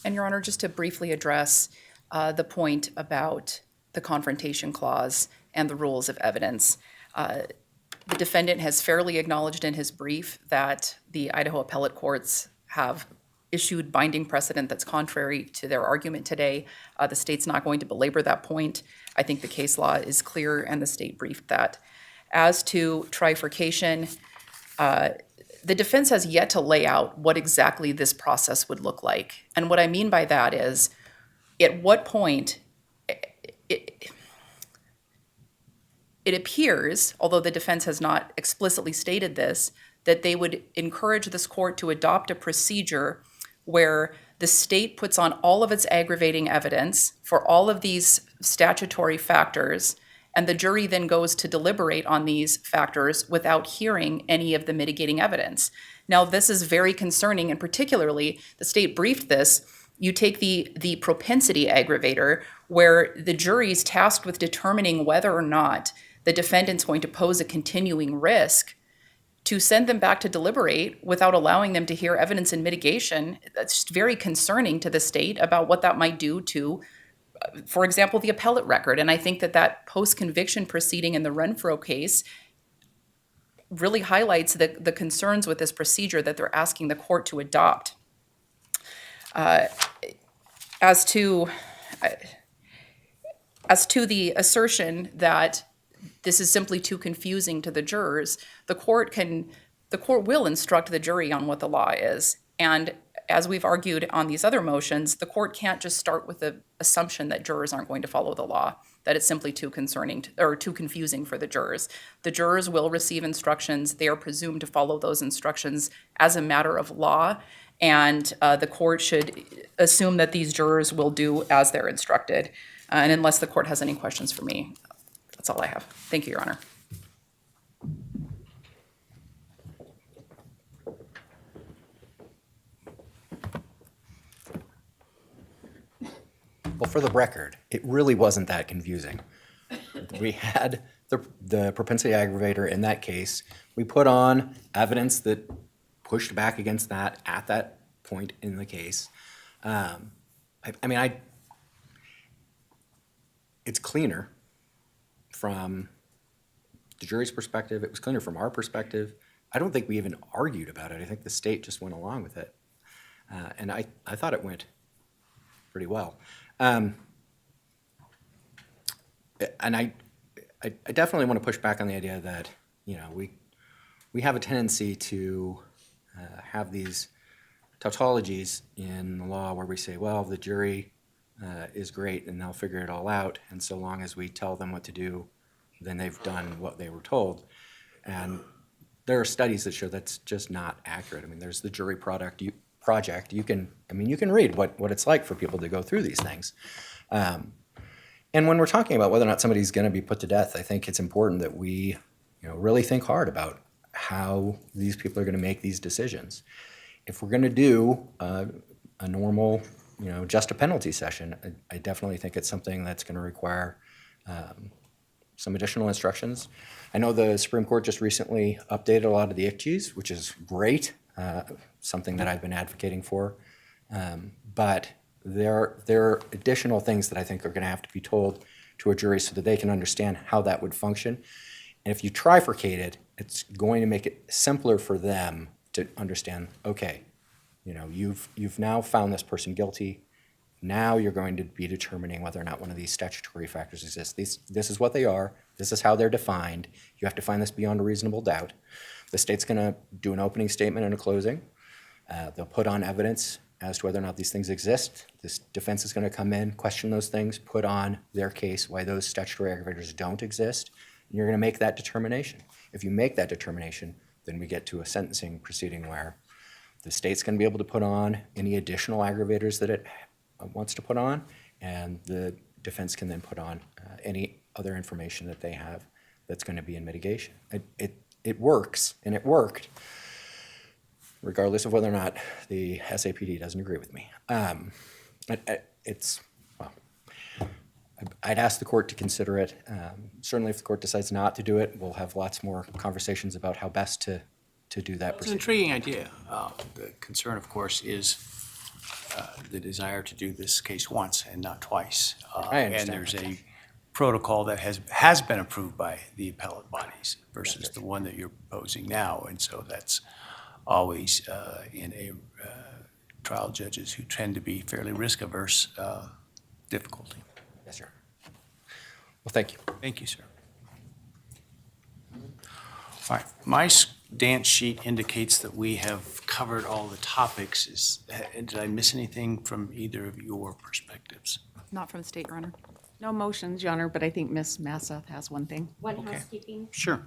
And Your Honor, just to briefly address the point about the confrontation clause and the rules of evidence. The defendant has fairly acknowledged in his brief that the Idaho appellate courts have issued binding precedent that's contrary to their argument today. The state's not going to belabor that point. I think the case law is clear, and the state briefed that. As to trifurcation, the defense has yet to lay out what exactly this process would look like. And what I mean by that is, at what point it appears, although the defense has not explicitly stated this, that they would encourage this court to adopt a procedure where the state puts on all of its aggravating evidence for all of these statutory factors, and the jury then goes to deliberate on these factors without hearing any of the mitigating evidence. Now, this is very concerning, and particularly, the state briefed this. You take the propensity aggravator, where the jury is tasked with determining whether or not the defendant's going to pose a continuing risk, to send them back to deliberate without allowing them to hear evidence in mitigation. That's very concerning to the state about what that might do to, for example, the appellate record. And I think that post-conviction proceeding in the Renfro case really highlights the concerns with this procedure that they're asking the court to adopt. As to the assertion that this is simply too confusing to the jurors, the court will instruct the jury on what the law is. And as we've argued on these other motions, the court can't just start with the assumption that jurors aren't going to follow the law, that it's simply too concerning or too confusing for the jurors. The jurors will receive instructions. They are presumed to follow those instructions as a matter of law, and the court should assume that these jurors will do as they're instructed. And unless the court has any questions for me, that's all I have. Thank you, Your Honor. Well, for the record, it really wasn't that confusing. We had the propensity aggravator in that case. We put on evidence that pushed back against that at that point in the case. It's cleaner from the jury's perspective. It was cleaner from our perspective. I don't think we even argued about it. I think the state just went along with it. And I thought it went pretty well. And I definitely want to push back on the idea that, we have a tendency to have these tautologies in the law where we say, well, the jury is great and they'll figure it all out, and so long as we tell them what to do, then they've done what they were told. And there are studies that show that's just not accurate. I mean, there's the jury project. You can read what it's like for people to go through these things. And when we're talking about whether or not somebody's going to be put to death, I think it's important that we, really think hard about how these people are going to make these decisions. If we're going to do a normal, just a penalty session, I definitely think it's something that's going to require some additional instructions. I know the Supreme Court just recently updated a lot of the ICGs, which is great, something that I've been advocating for. But there are additional things that I think are going to have to be told to a jury so that they can understand how that would function. And if you trifurcate it, it's going to make it simpler for them to understand, okay, you've now found this person guilty. Now you're going to be determining whether or not one of these statutory factors exists. This is what they are. This is how they're defined. You have to find this beyond a reasonable doubt. The state's going to do an opening statement and a closing. They'll put on evidence as to whether or not these things exist. This defense is going to come in, question those things, put on their case why those statutory aggravators don't exist, and you're going to make that determination. If you make that determination, then we get to a sentencing proceeding where the state's going to be able to put on any additional aggravators that it wants to put on, and the defense can then put on any other information that they have that's going to be in mitigation. It works, and it worked, regardless of whether or not the SAPD doesn't agree with me. I'd ask the court to consider it. Certainly, if the court decides not to do it, we'll have lots more conversations about how best to do that It's an procedure. intriguing idea. The concern, of course, is the desire to do this case once and not twice. I understand. And there's a protocol that has been approved by the appellate bodies versus the one that you're proposing now. And so that's always in a trial judges who tend to be fairly risk-averse difficulty. Yes, sir. Well, thank you. Thank you, sir. All right, my dance sheet indicates that we have covered all the topics. Did I miss anything from either of your perspectives? Not from the state, Your Honor. No motions, Your Honor, but I think Ms. Massa has one thing. One Okay. housekeeping. Sure.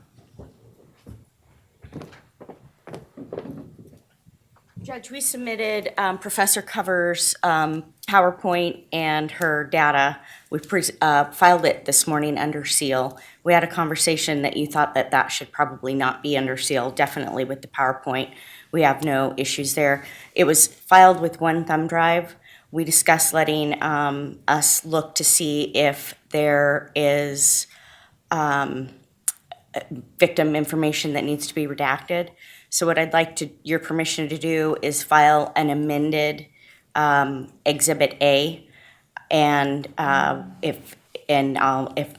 Judge, we submitted Professor Cover's PowerPoint and her data. We filed it this morning under seal. We had a conversation that you thought that should probably not be under seal, definitely with the PowerPoint. We have no issues there. It was filed with one thumb drive. We discussed letting us look to see if there is victim information that needs to be redacted. So what I'd like your permission to do is file an amended Exhibit A, and if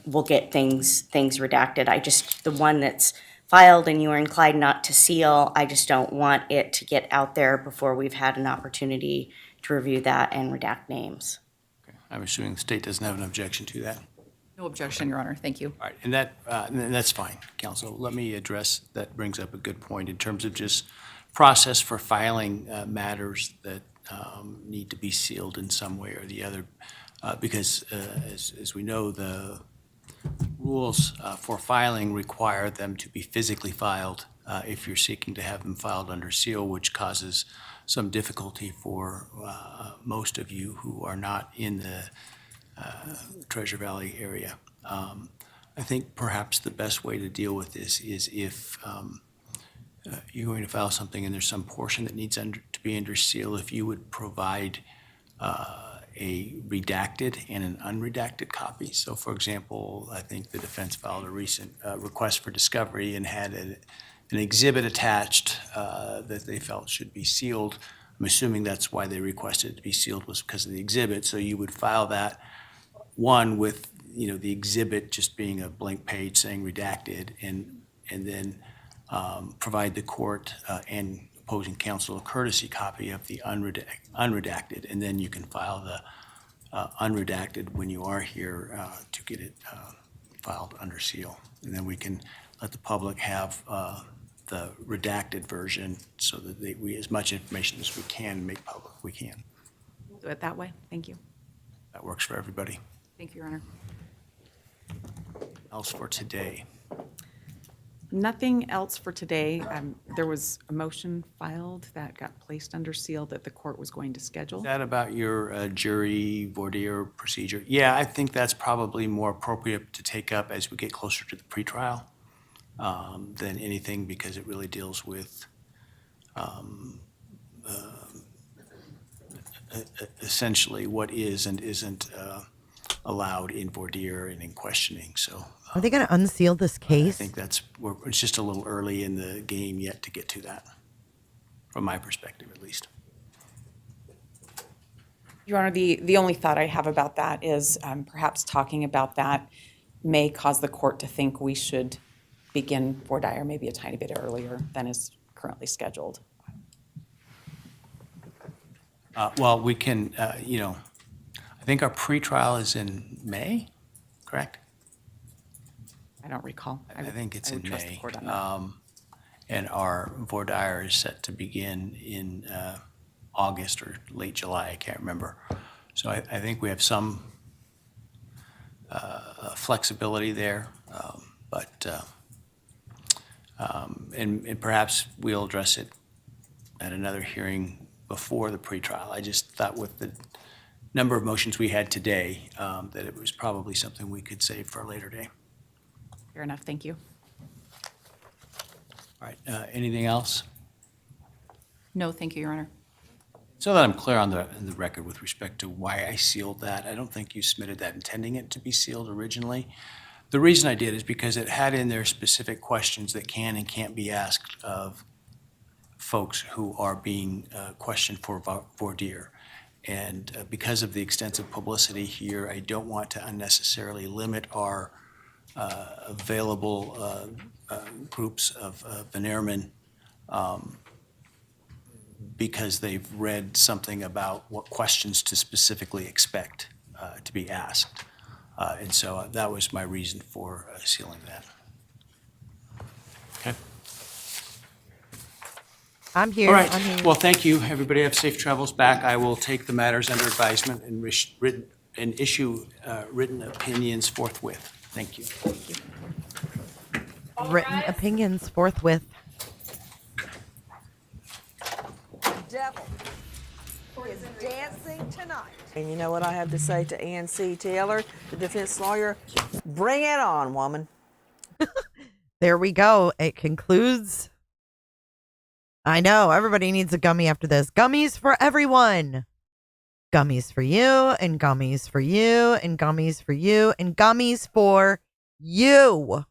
we'll get things redacted. The one that's filed and you are inclined not to seal, I just don't want it to get out there before we've had an opportunity to review that and redact names. Okay. I'm assuming the state doesn't have an objection to that. No objection, Your Honor. Thank you. All right, and that's fine, counsel. Let me address, that brings up a good point in terms of just process for filing matters that need to be sealed in some way or the other. Because as we know, the rules for filing require them to be physically filed if you're seeking to have them filed under seal, which causes some difficulty for most of you who are not in the Treasure Valley area. I think perhaps the best way to deal with this is if you're going to file something and there's some portion that needs to be under seal, if you would provide a redacted and an unredacted copy. So for example, I think the defense filed a recent request for discovery and had an exhibit attached that they felt should be sealed. I'm assuming that's why they requested it to be sealed, was because of the exhibit. So you would file that one with, the exhibit just being a blank page saying redacted, and then provide the court and opposing counsel a courtesy copy of the unredacted, and then you can file the unredacted when you are here to get it filed under seal. And then we can let the public have the redacted version so that we, as much information as we can make public, we can. We'll do it that way. Thank you. That works for everybody. Thank you, Your Honor. Else for today? Nothing else for today. There was a motion filed that got placed under seal that the court was going to schedule. Is that about your jury voir dire procedure? Yeah, I think that's probably more appropriate to take up as we get closer to the pretrial than anything, because it really deals with essentially what is and isn't allowed in voir dire and in questioning. So Are they going to unseal this I case? think it's just a little early in the game yet to get to that, from my perspective at least. Your Honor, the only thought I have about that is perhaps talking about that may cause the court to think we should begin voir dire maybe a tiny bit earlier than is currently scheduled. Well, we can, I think our pretrial is in May, correct? I don't recall. I think it's I in would trust the May. court on that. And our voir dire is set to begin in August or late July, I can't remember. So I think we have some flexibility there, and perhaps we'll address it at another hearing before the pretrial. I just thought with the number of motions we had today, that it was probably something we could save for a later day. Fair enough. Thank you. All right, anything else? No, thank you, Your Honor. So that I'm clear on the record with respect to why I sealed that, I don't think you submitted that intending it to be sealed originally. The reason I did is because it had in there specific questions that can and can't be asked of folks who are being questioned for voir dire. And because of the extensive publicity here, I don't want to unnecessarily limit our available groups of veneermen because they've read something about what questions to specifically expect to be asked. And so that was my reason for sealing that. Okay. I'm here. All I'm right. here. Well, thank you. Everybody have safe travels back. I will take the matters under advisement and issue written opinions forthwith. Thank you. Written opinions forthwith. Devil is dancing tonight. And you know what I have to say to Ann.C. Taylor, the defense lawyer? Bring it on, woman. There we go. It concludes. I know everybody needs a gummy after this. Gummies for everyone. Gummies for you, and gummies for you, and gummies for you, and gummies for you.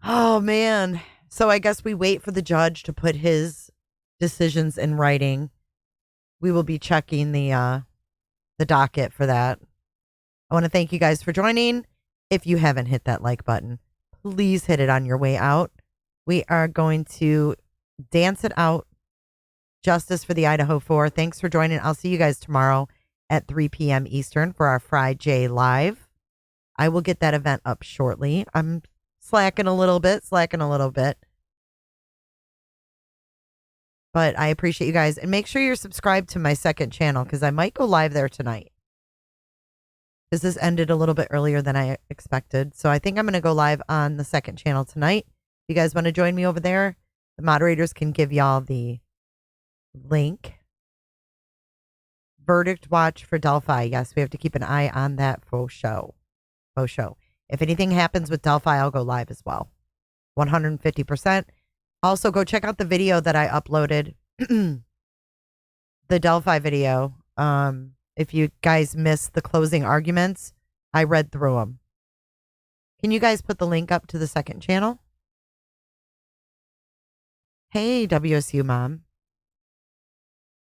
Oh, man. So I guess we wait for the judge to put his decisions in writing. We will be checking the docket for that. I want to thank you guys for joining. If you haven't hit that like button, please hit it on your way out. We are going to dance it out. Justice for the Idaho 4. Thanks for joining. I'll see you guys tomorrow at 3 p.m. Eastern for our Friday Live. I will get that event up shortly. I'm slacking a little bit. But I appreciate you guys. And make sure you're subscribed to my second channel because I might go live there tonight. Because this ended a little bit earlier than I expected. So I think I'm going to go live on the second channel tonight. If you guys want to join me over there, the moderators can give y'all the link. Verdict watch for Delphi. Yes, we have to keep an eye on that faux show. If anything happens with Delphi, I'll go live as well. 150%. Also, go check out the video that I uploaded the Delphi video. If you guys missed the closing arguments, I read through them. Can you guys put the link up to the second channel? Hey, WSU Mom.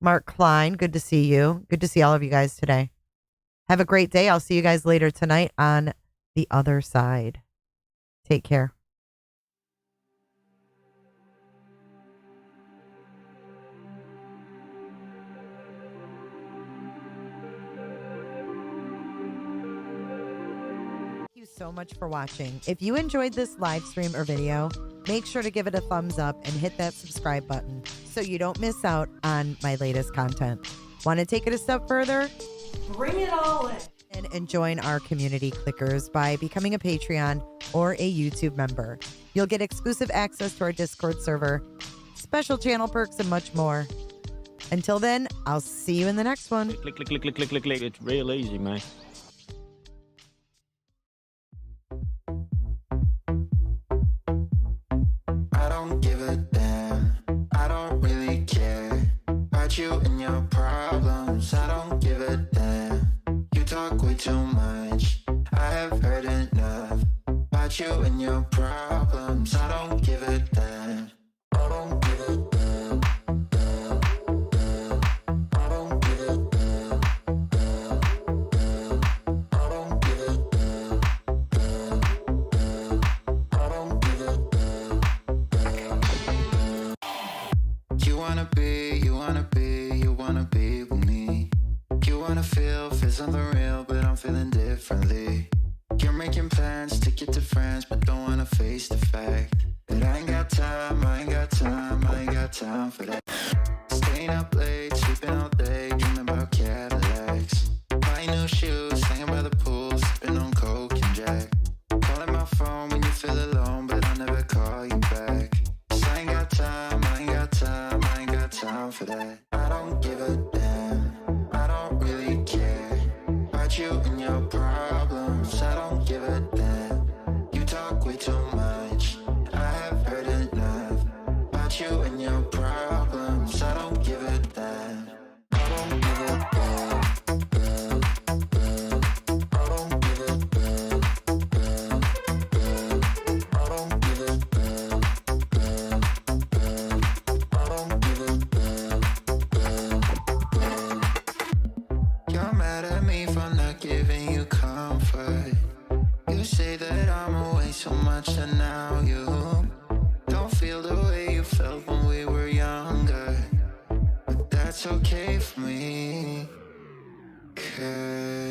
Mark Klein, good to see you. Good to see all of you guys today. Have a great day. I'll see you guys later tonight on The Other Side. Take care. Thank you so much for watching. If you enjoyed this live stream or video, make sure to give it a thumbs up and hit that subscribe button so you don't miss out on my latest content. Want to take it a step further? Bring it all in. And join our community clickers by becoming a Patreon or a YouTube member. You'll get exclusive access to our Discord server, special channel perks, and much more. Until then, I'll see you in the next one. Click, click, click, click, click, click, click. It's real easy, man. I don't give a damn. I don't really care about you and your problems. I don't give a damn. You talk way too much. I have heard enough about you and your problems. I don't give a damn. I don't give a damn. Damn, damn. I don't give a damn. Damn, damn. I don't give a damn. Damn, damn. I don't give a damn. Damn, damn. You wanna be, you wanna be, you wanna be with me. You wanna feel something real, but I'm feeling differently. You're making plans to get to friends, but don't wanna face the fact that I ain't got time, I ain't got time, I ain't got time for that. Staying up late, sleeping all day, dreaming about Cadillacs. Buying new shoes, hanging by the pool, sipping on Coke and Jack. Calling my phone when you feel alone, but I'll never call you back. 'Cause I ain't got time, I ain't got time, I ain't got time for that. I don't give a damn, I don't really care about you and your problems. I don't give a damn. You talk way too much. I have heard enough about you and your problems. I don't give a damn. I don't give a damn. Damn, damn. I don't give a damn. Damn, damn. I don't give a damn. Damn, damn. I don't give a damn. Damn, damn. You're mad at me for not giving you comfort. You say that I'm away so much and now you don't feel the way you felt when we were younger. But that's okay for me, 'cause